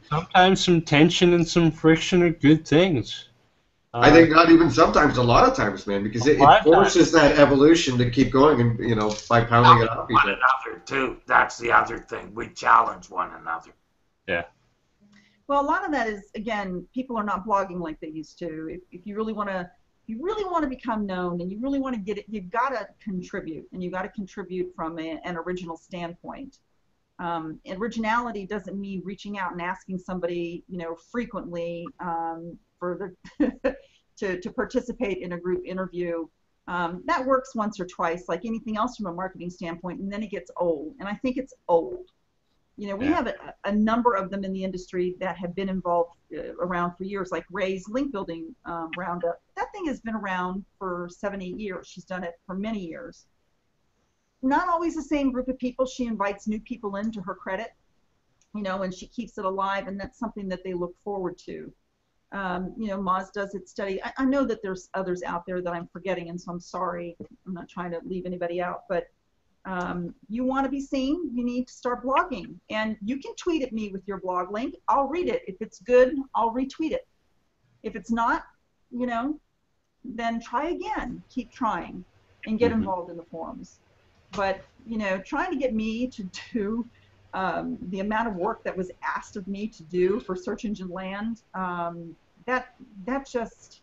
Sometimes some tension and some friction are good things. I think not even sometimes, a lot of times, man, because it forces that evolution to keep going, and you know, by pounding it off each other. One another too. That's the other thing. We challenge one another. Yeah. Well, a lot of that is, again, people are not blogging like they used to. If you really want to become known, and you really want to get it, you've got to contribute, and you've got to contribute from an original standpoint. Originality doesn't mean reaching out and asking somebody, you know, frequently for to participate in a group interview. That works once or twice, like anything else from a marketing standpoint, and then it gets old. And I think it's old. You know, we have a number of them in the industry that have been involved around for years, like Ray's link building roundup. That thing has been around for 7-8 years. She's done it for many years. Not always the same group of people. She invites new people in, to her credit, you know, and she keeps it alive, and that's something that they look forward to. You know, Moz does its study. I know that there's others out there that I'm forgetting, and so I'm sorry. I'm not trying to leave anybody out, but you want to be seen, you need to start blogging. And you can tweet at me with your blog link. I'll read it. If it's good, I'll retweet it. If it's not, you know, then try again. Keep trying and get involved in the forums. But, you know, trying to get me to do the amount of work that was asked of me to do for Search Engine Land, that just,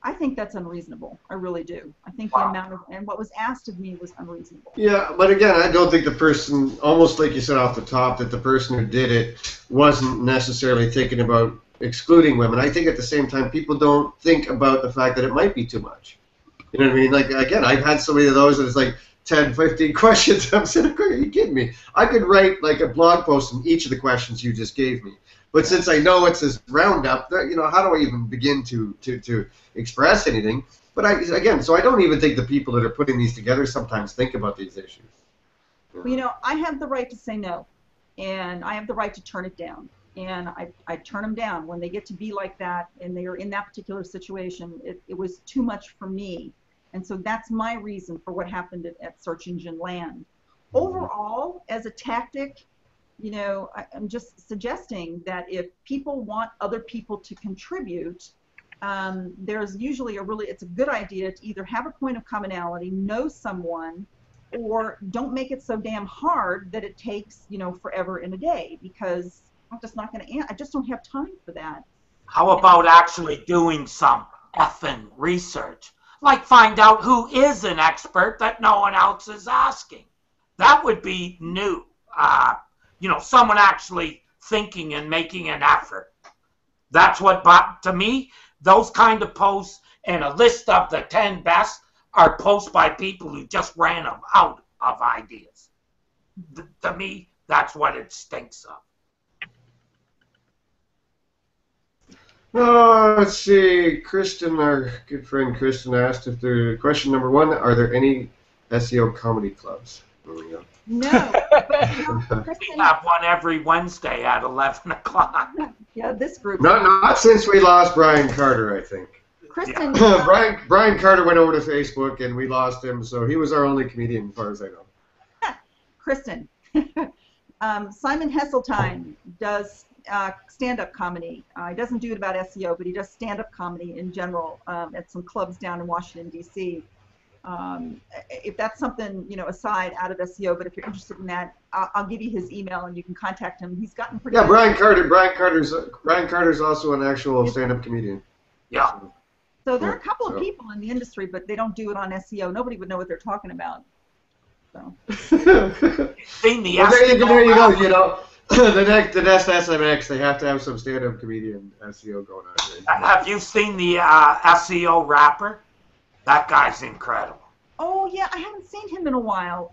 I think that's unreasonable. I really do. I think the amount of, and what was asked of me was unreasonable. Yeah, but again, I don't think the person, almost like you said off the top, that the person who did it wasn't necessarily thinking about excluding women. I think at the same time, people don't think about the fact that it might be too much. You know what I mean? Like, again, I've had so many of those that it's like 10, 15 questions. I'm saying, are you kidding me? I could write like a blog post on each of the questions you just gave me. But since I know it's this roundup, you know, how do I even begin to express anything? But again, so I don't even think the people that are putting these together sometimes think about these issues. Well, you know, I have the right to say no, and I have the right to turn it down. And I turn them down when they get to be like that, and they are in that particular situation. It was too much for me. And so that's my reason for what happened at Search Engine Land. Overall, as a tactic, you know, I'm just suggesting that if people want other people to contribute, there's usually it's a good idea to either have a point of commonality, know someone, or don't make it so damn hard that it takes, you know, forever in a day, because I'm just not going to, I just don't have time for that. How about actually doing some effing research? Like find out who is an expert that no one else is asking. That would be new. You know, someone actually thinking and making an effort. That's what, to me, those kind of posts and a list of the 10 best are posts by people who just ran them out of ideas. To me, that's what it stinks of. Let's see. Kristen, our good friend Kristen, asked if question number 1: are there any SEO comedy clubs? There we go. No. We have one every Wednesday at 11 o'clock. Yeah, this group. Not since we lost Brian Carter, I think. Kristen. Brian Carter went over to Facebook and we lost him, so he was our only comedian as far as I know. Kristen. Simon Hesseltine does stand-up comedy. He doesn't do it about SEO, but he does stand-up comedy in general at some clubs down in Washington, D.C. If that's something, you know, aside out of SEO, but if you're interested in that, I'll give you his email and you can contact him. He's gotten pretty. Yeah, Brian Carter's also an actual stand-up comedian. Yeah. So there are a couple of people in the industry, but they don't do it on SEO. Nobody would know what they're talking about. So. Seen the well, there you go. You know, the next SMX, they have to have some stand-up comedian SEO going on. Have you seen the SEO rapper? That guy's incredible. Oh yeah, I haven't seen him in a while.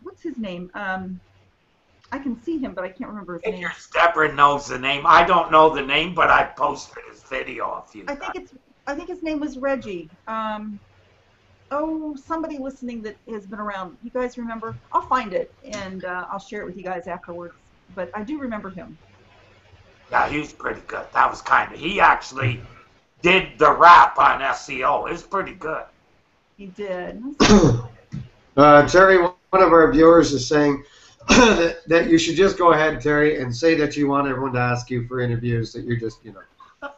What's his name? I can see him, but I can't remember his name. Debra knows the name. I don't know the name, but I posted his video a few times. I think his name was Reggie. Somebody listening that has been around. You guys remember? I'll find it and I'll share it with you guys afterwards. But I do remember him. Yeah, he was pretty good. That was he actually did the rap on SEO. It was pretty good. He did. Terry, one of our viewers is saying that you should just go ahead, Terry, and say that you want everyone to ask you for interviews, that you're just, you know,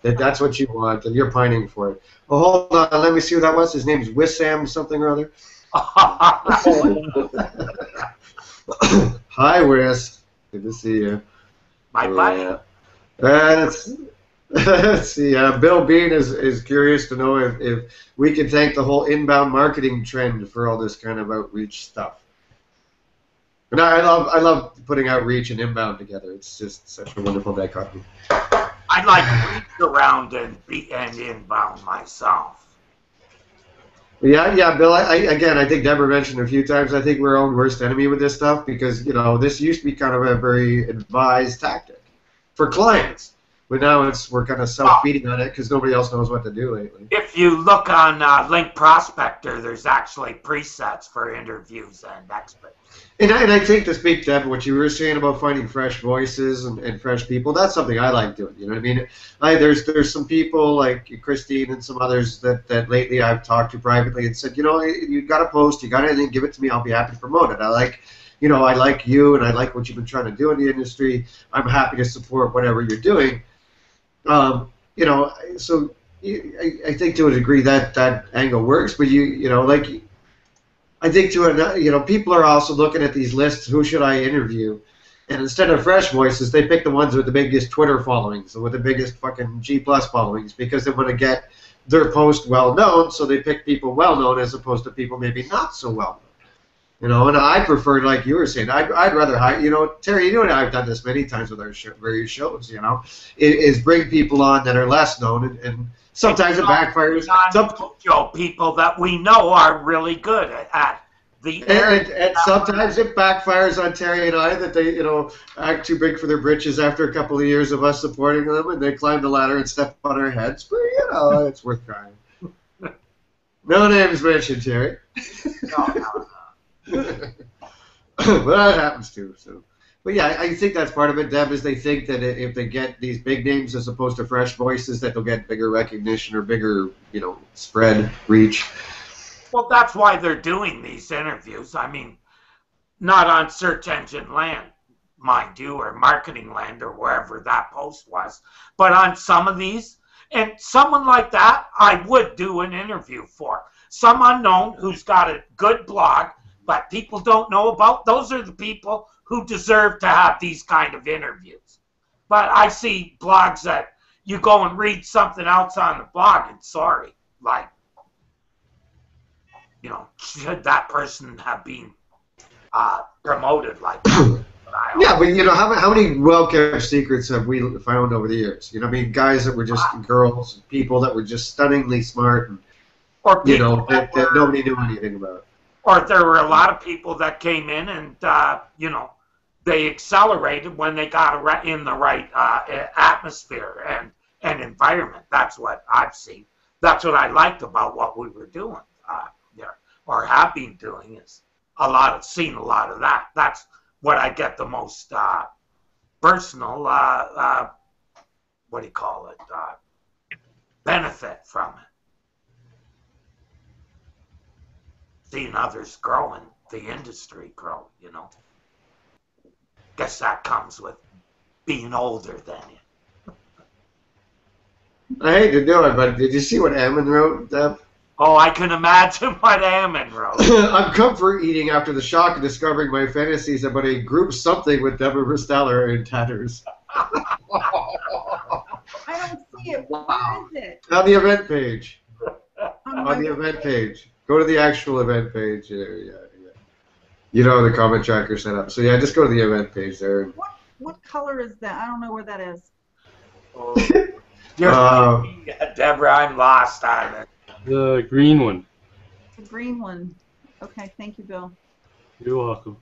that's what you want, and you're pining for it. Well, hold on, let me see who that was. His name's Wissam something or other. Hi, Wiss. Good to see you. My buddy. Let's see. Bill Bean is curious to know if we can take the whole inbound marketing trend for all this kind of outreach stuff. And I love putting outreach and inbound together. It's just such a wonderful dichotomy. I like reach around and inbound myself. Yeah, Bill. I think Debra mentioned a few times. I think we're our own worst enemy with this stuff because this used to be kind of a very advised tactic for clients. But now we're kind of self-feeding on it because nobody else knows what to do lately. If you look on Link Prospector, there's actually presets for interviews and experts. And I think to speak to what you were saying about finding fresh voices and fresh people, that's something I like doing. You know what I mean? There's some people like Christine and some others that lately I've talked to privately and said, you got a post, you got anything, give it to me, I'll be happy to promote it. I like you, and I like what you've been trying to do in the industry. I'm happy to support whatever you're doing. So I think to a degree that angle works, but I think people are also looking at these lists, who should I interview? And instead of fresh voices, they pick the ones with the biggest Twitter followings, with the biggest fucking G+ followings, because they want to get their post well known, so they pick people well known as opposed to people maybe not so well known. And I prefer, like you were saying, I'd rather hire, Terry, and I've done this many times with our various shows, is bring people on that are less known, and sometimes it backfires. People that we know are really good at the and sometimes it backfires on Terry and I that they, act too big for their britches after a couple of years of us supporting them, and they climb the ladder and step on our heads, but, it's worth trying. No names mentioned, Terry. No. But that happens too. So, but yeah, I think that's part of it, Deb, is they think that if they get these big names as opposed to fresh voices, that they'll get bigger recognition or bigger, spread, reach. Well, that's why they're doing these interviews. I mean, not on search engine land. mind you, or Marketing Land or wherever that post was. But on some of these, and someone like that, I would do an interview for. Some unknown who's got a good blog, but people don't know about. Those are the people who deserve to have these kind of interviews. But I see blogs that you go and read something else on the blog, and sorry, like, should that person have been promoted like that? Yeah, but how many well-kept secrets have we found over the years? I mean, guys that were just girls, people that were just stunningly smart, and or people that nobody knew anything about. Or there were a lot of people that came in and they accelerated when they got in the right atmosphere and environment. That's what I've seen. That's what I liked about what we were doing there, or have been doing, is seeing a lot of that. That's what I get the most personal, benefit from it. Seeing others grow and the industry grow, Guess that comes with being older than you. I hate to do it, but did you see what Ammon wrote, Deb? Oh, I can imagine what Ammon wrote. I'm comfort eating after the shock of discovering my fantasies about a group something with Debra Mastaler in tatters. I don't see it. Where is it? On the event page. On the event page. Go to the actual event page. Yeah. The comment tracker set up. So yeah, just go to the event page there. What color is that? I don't know where that is. Oh. Deborah, I'm lost on it. The green one. The green one. Okay, thank you, Bill. You're welcome.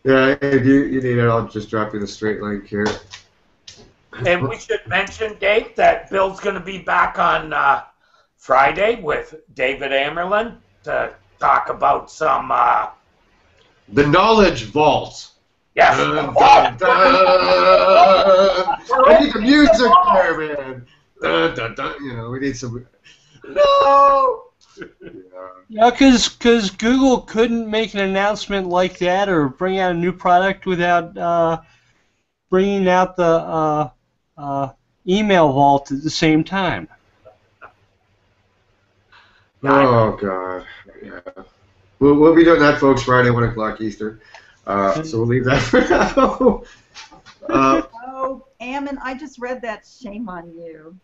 Yeah, if you need it, I'll just drop you the straight link here. And we should mention, Dave, that Bill's going to be back on Friday with David Amerlin to talk about some... the Knowledge Vault. Yes. Dun, dun, dun. I need the music there, man. Dun, dun, dun. We need some... No! Yeah, because Google couldn't make an announcement like that or bring out a new product without bringing out the email vault at the same time. Oh, God. Yeah. We'll be doing that, folks, Friday, 1 o'clock Eastern. So we'll leave that for now. Oh, Ammon, I just read that. Shame on you.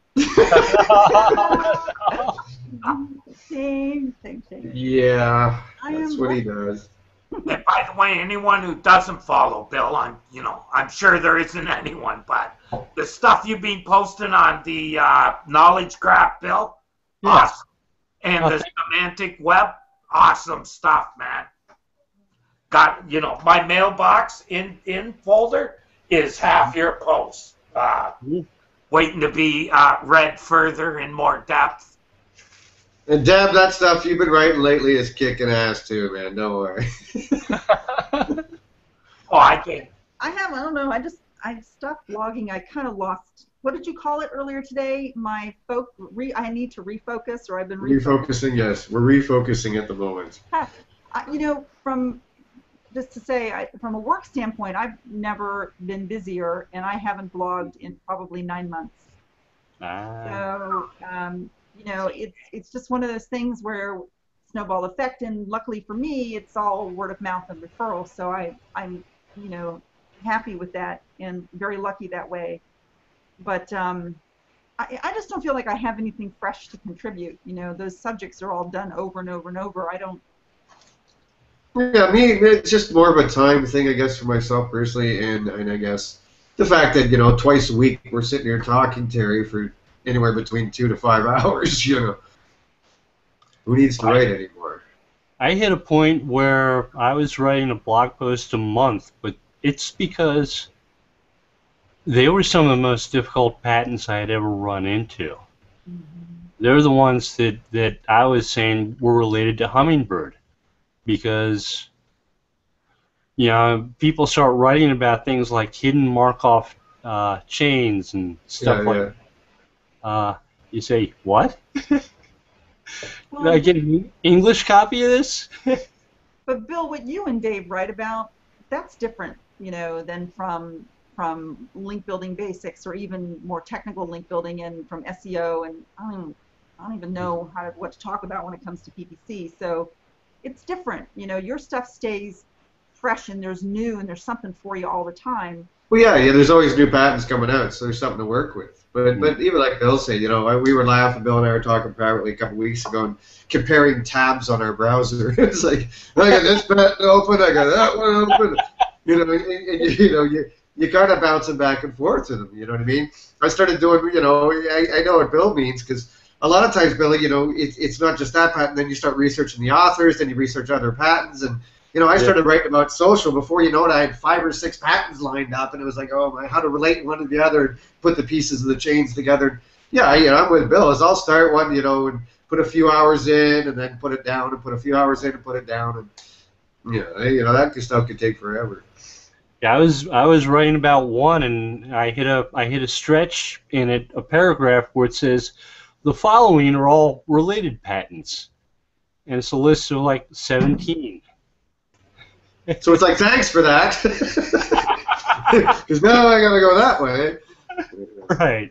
Shame. Yeah, that's what he does. And by the way, anyone who doesn't follow Bill, I'm sure there isn't anyone, but the stuff you've been posting on the Knowledge Graph, Bill, awesome. And the semantic web, awesome stuff, man. Got, my mailbox in folder is half your posts, waiting to be read further in more depth. And Deb, that stuff you've been writing lately is kicking ass too, man. Don't worry. Oh, I can't. I don't know. I stopped blogging. I kind of lost. What did you call it earlier today? I need to refocus, or I've been refocusing. Yes, we're refocusing at the moment. From a work standpoint, I've never been busier, and I haven't blogged in probably 9 months. So, it's just one of those things where snowball effect, and luckily for me, it's all word of mouth and referral. So I'm happy with that and very lucky that way. But I just don't feel like I have anything fresh to contribute. Those subjects are all done over and over and over. I don't. Yeah, it's just more of a time thing, I guess, for myself personally, and I guess the fact that twice a week we're sitting here talking, Terry, for anywhere between 2 to 5 hours. Who needs to write anymore? I hit a point where I was writing a blog post a month, but it's because they were some of the most difficult patents I had ever run into. Mm-hmm. They're the ones that I was saying were related to Hummingbird, because people start writing about things like hidden Markov chains and stuff like that. You say, what? Did I get an English copy of this? But Bill, what you and Dave write about that's different, than from link building basics or even more technical link building and from SEO, and I don't even know what to talk about when it comes to PPC. So it's different. Your stuff stays fresh and there's new and there's something for you all the time. Well, yeah, there's always new patents coming out, so there's something to work with. But even like Bill said, we were laughing, Bill and I were talking privately a couple of weeks ago, and comparing tabs on our browser. It's like, I got this patent open, I got that one open. You kind of bouncing back and forth with them, you know what I mean? I started doing, I know what Bill means, because a lot of times, Billy, it's not just that patent, then you start researching the authors, then you research other patents, and I started writing about social. Before you know it, I had 5 or 6 patents lined up, and it was like, oh my, how to relate one to the other, and put the pieces of the chains together. Yeah, I'm with Bill. I'll start one, and put a few hours in, and then put it down, and put a few hours in, and put it down, and that stuff could take forever. Yeah, I was writing about one, and I hit a stretch in it, a paragraph where it says, the following are all related patents, and it's a list of like 17. So it's like, thanks for that, because now I gotta go that way. Right.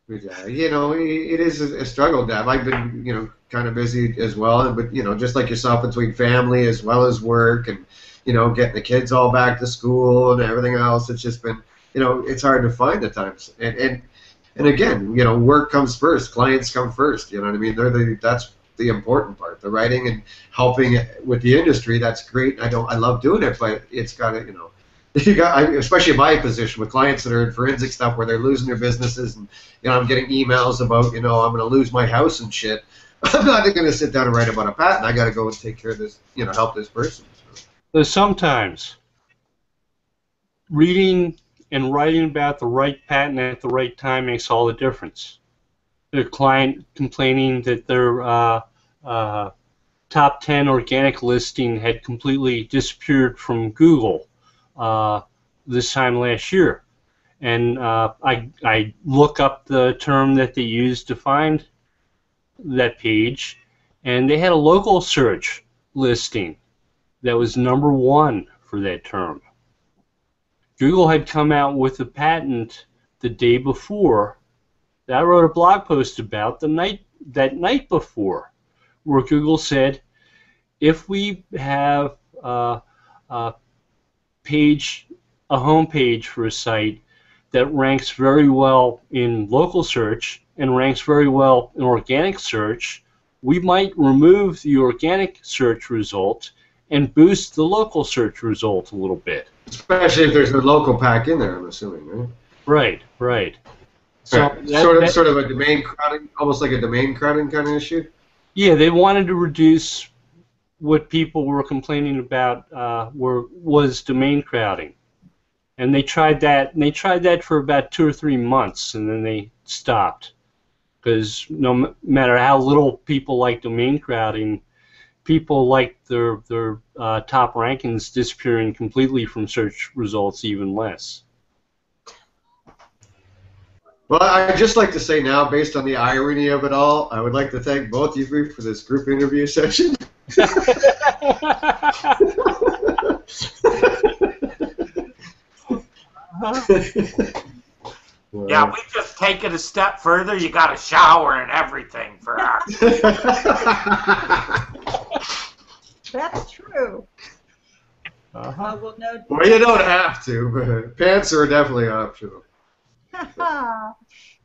But, it is a struggle, Deb. I've been, kind of busy as well, but just like yourself, between family as well as work, and getting the kids all back to school and everything else, it's just been, it's hard to find at times. And again, work comes first, clients come first. You know what I mean? That's the important part. The writing and helping with the industry, that's great. I love doing it, but it's got to, especially in my position with clients that are in forensic stuff where they're losing their businesses, and I'm getting emails about, I'm going to lose my house and shit. I'm not going to sit down and write about a patent. I got to go and take care of this, help this person. So sometimes reading and writing about the right patent at the right time makes all the difference. The client complaining that their top 10 organic listing had completely disappeared from Google this time last year. And I look up the term that they used to find that page, and they had a local search listing that was #1 for that term. Google had come out with a patent the day before that I wrote a blog post about that night before, where Google said, if we have a home page for a site that ranks very well in local search and ranks very well in organic search, we might remove the organic search result and boost the local search result a little bit. Especially if there's a local pack in there, I'm assuming, right? Right. So sort of a domain crowding, almost like a domain crowding kind of issue? Yeah, they wanted to reduce what people were complaining about was domain crowding. And they tried that, for about 2 or 3 months, and then they stopped. Because no matter how little people like domain crowding, people like their top rankings disappearing completely from search results even less. Well, I'd just like to say now, based on the irony of it all, I would like to thank both of you for this group interview session. Yeah, we just take it a step further. You got a shower and everything for our. That's true. Well, you don't have to, but pants are definitely optional.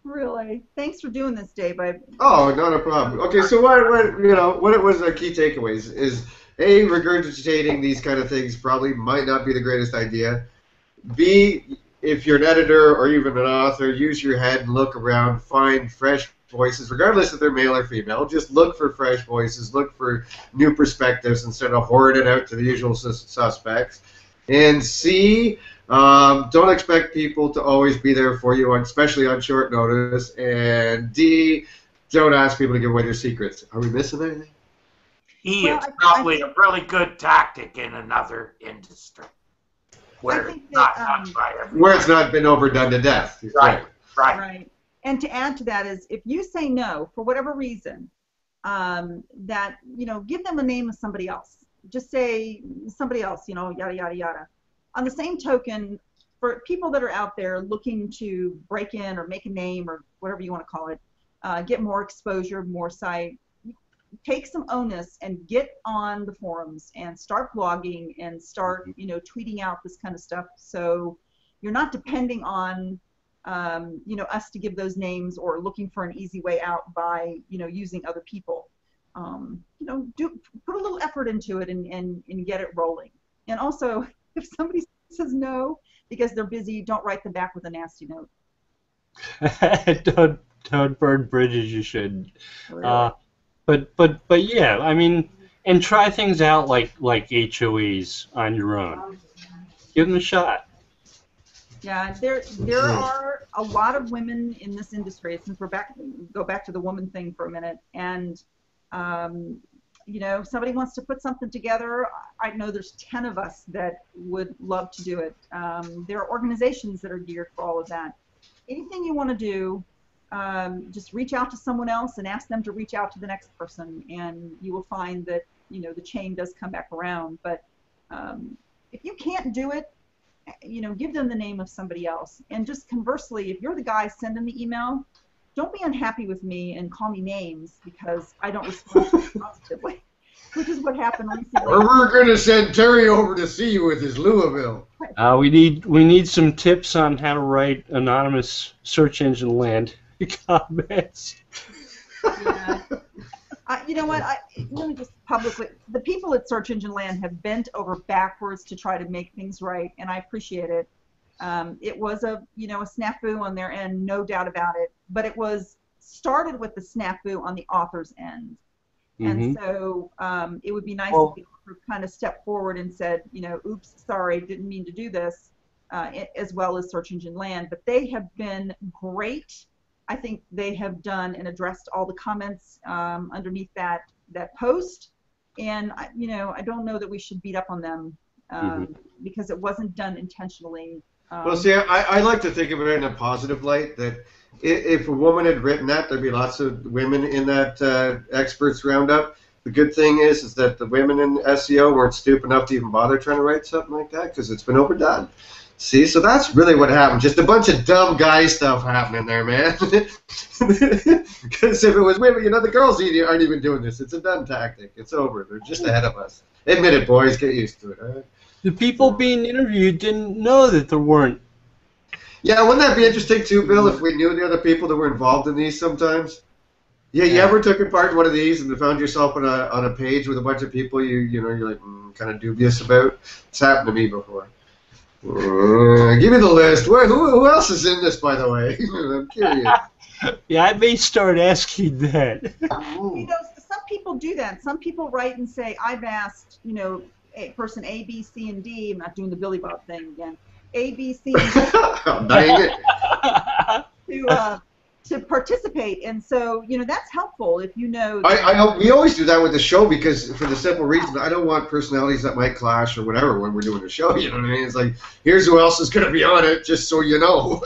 Really? Thanks for doing this, Dave. Oh, not a problem. Okay, so what it was the key takeaways is A, regurgitating these kind of things probably might not be the greatest idea. B, if you're an editor or even an author, use your head and look around, find fresh voices, regardless if they're male or female. Just look for fresh voices, look for new perspectives instead of hoarding it out to the usual suspects. And C, don't expect people to always be there for you, especially on short notice. And D, don't ask people to give away their secrets. Are we missing anything? E, it's probably a really good tactic in another industry where it's not been overdone to death. Right. And to add to that is, if you say no for whatever reason, that give them a name of somebody else. just say somebody else, you know, yada, yada, yada. On the same token, for people that are out there looking to break in or make a name or whatever you want to call it, get more exposure, more sight, take some onus and get on the forums and start blogging and start, you know, tweeting out this kind of stuff. So you're not depending on, you know, us to give those names or looking for an easy way out by, you know, using other people. You know, put a little effort into it and get it rolling. And also, if somebody says no because they're busy, don't write them back with a nasty note. Don't burn bridges. You shouldn't. Really? But yeah, I mean, and try things out like HOEs on your own. Give them a shot. Yeah, there are a lot of women in this industry. Since go back to the woman thing for a minute, and you know, if somebody wants to put something together, I know there's 10 of us that would love to do it. There are organizations that are geared for all of that. Anything you want to do, just reach out to someone else and ask them to reach out to the next person, and you will find that, you know, the chain does come back around. But if you can't do it, you know, give them the name of somebody else. And just conversely, if you're the guy sending the email, don't be unhappy with me and call me names because I don't respond to it positively, which is what happened recently. Or we're going to send Terry over to see you with his Louisville. We need some tips on how to write anonymous search engine land comments. Yeah. You know what? Let me just publicly, the people at Search Engine Land have bent over backwards to try to make things right, and I appreciate it. It was a snafu on their end, no doubt about it, but it was started with the snafu on the author's end. And so it would be nice if the author kind of stepped forward and said, you know, oops, sorry, didn't mean to do this, as well as Search Engine Land. But they have been great. I think they have done and addressed all the comments underneath that post. And, you know, I don't know that we should beat up on them because it wasn't done intentionally. Well, see, I like to think of it in a positive light, that if a woman had written that, there'd be lots of women in that experts roundup. The good thing is that the women in SEO weren't stupid enough to even bother trying to write something like that because it's been overdone. See, so that's really what happened. Just a bunch of dumb guy stuff happening there, man. Because if it was women, you know, the girls aren't even doing this. It's a done tactic. It's over. They're just ahead of us. Admit it, boys. Get used to it. All right? The people being interviewed didn't know that there weren't. Yeah, wouldn't that be interesting too, Bill, if we knew the other people that were involved in these sometimes? Yeah, you ever took part in one of these and found yourself on a page with a bunch of people you're like kind of dubious about? It's happened to me before. Give me the list. Who else is in this, by the way? I'm curious. Yeah, I may start asking that. You know, some people do that. Some people write and say, I've asked, you know, person A, B, C, and D. I'm not doing the Billy Bob thing again. A, B, C, and D. Dang it. To participate, and so, you know, that's helpful if you know. We always do that with the show because for the simple reason I don't want personalities that might clash or whatever when we're doing the show. You know what I mean? It's like, here's who else is going to be on it, just so you know.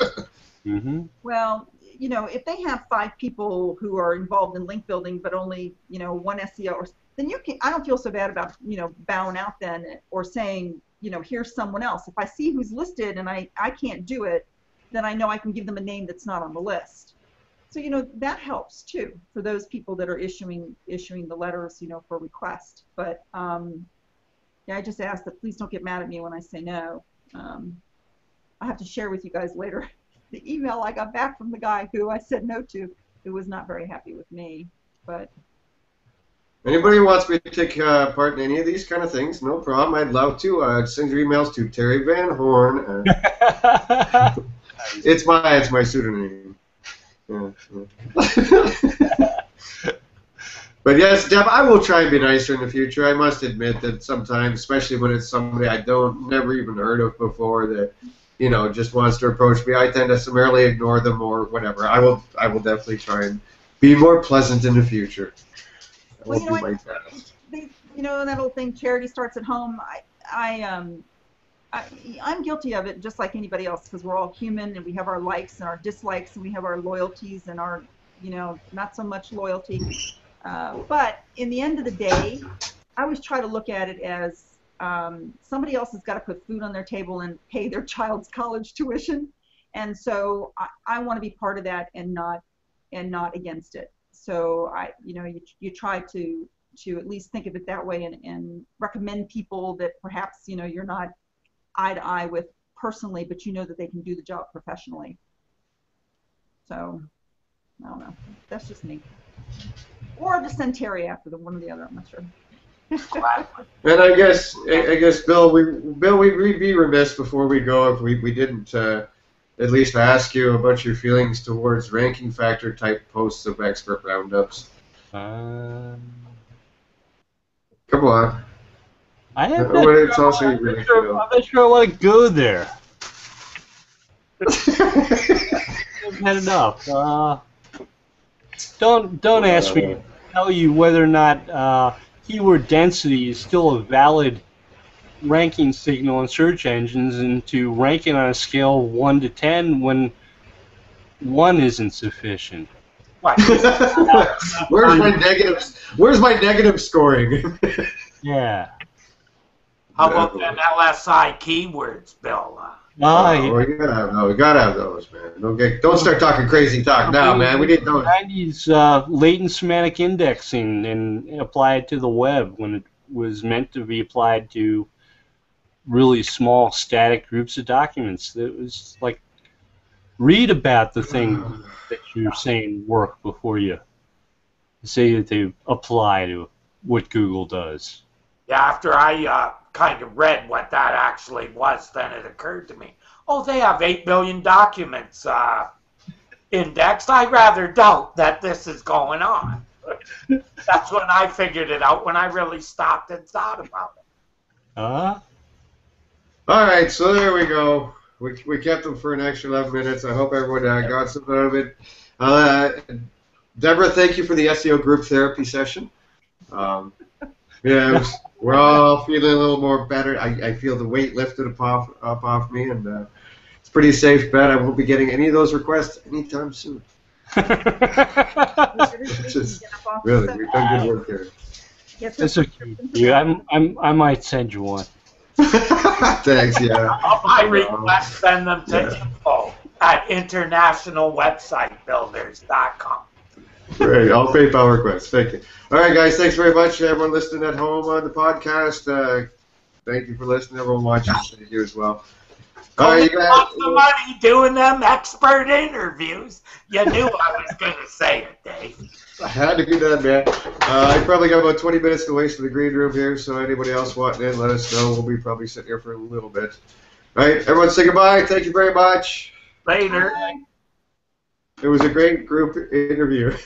Well, you know, if they have 5 people who are involved in link building, but only, you know, 1 SEO, then you can. I don't feel so bad about, you know, bowing out then or saying, you know, here's someone else. If I see who's listed and I can't do it, then I know I can give them a name that's not on the list. So, you know, that helps too for those people that are issuing the letters, you know, for request. But yeah, I just ask that please don't get mad at me when I say no. I have to share with you guys later the email I got back from the guy who I said no to, who was not very happy with me. But anybody who wants me to take part in any of these kind of things, no problem. I'd love to. Send your emails to Terry Van Horn. It's my pseudonym. Yeah. But yes, Deb, I will try and be nicer in the future. I must admit that sometimes, especially when it's somebody I never even heard of before, that, you know, just wants to approach me, I tend to summarily ignore them or whatever. I will definitely try and be more pleasant in the future. Well, you know what? You know that old thing, charity starts at home. I'm guilty of it just like anybody else because we're all human and we have our likes and our dislikes and we have our loyalties and our, you know, not so much loyalty. But in the end of the day, always try to look at it as somebody else has got to put food on their table and pay their child's college tuition, and so I want to be part of that and not against it. So you try to at least think of it that way and recommend people that perhaps you're not eye to eye with personally, but you know that they can do the job professionally. So I don't know. That's just me. Or just send Terry after the one or the other. I'm not sure. And I guess Bill, we'd be remiss before we go if we didn't at least ask you about your feelings towards ranking factor type posts of expert roundups. Come on. I'm not sure I want to go there. I've had enough. Don't ask me to tell you whether or not keyword density is still a valid ranking signal in search engines, and to rank it on a scale of 1 to 10 when 1 isn't sufficient. What? Where's my negative scoring? Yeah. How about them LSI keywords, Bill? We gotta have those, man. Don't start talking crazy talk now, man. We need those. 90s latent semantic indexing and apply it to the web when it was meant to be applied to really small static groups of documents. It was like, read about the thing that you're saying work before you say that they apply to what Google does. Yeah, after I kind of read what that actually was, then it occurred to me, oh, they have 8 billion documents indexed. I rather doubt that this is going on. That's when I figured it out, when I really stopped and thought about it. All right, so there we go. We kept them for an extra 11 minutes. I hope everyone got something out of it. Debra, thank you for the SEO group therapy session. We're all feeling a little more better. I feel the weight lifted up off me, and it's a pretty safe bet. I won't be getting any of those requests anytime soon. Really, we've done good work here. It's okay. Yeah, I might send you one. Thanks, yeah. I request send them to info at internationalwebsitebuilders.com. Great, I'll PayPal requests. Thank you. All right, guys, thanks very much. Everyone listening at home on the podcast, thank you for listening. Everyone watching, thank you as well. All right, you guys. Lots of money doing them expert interviews. You knew I was going to say it, Dave. I had to be done, man. I probably got about 20 minutes to waste in the green room here, so anybody else wanting in, let us know. We'll be probably sitting here for a little bit. All right, everyone say goodbye. Thank you very much. Later. Bye. It was a great group interview.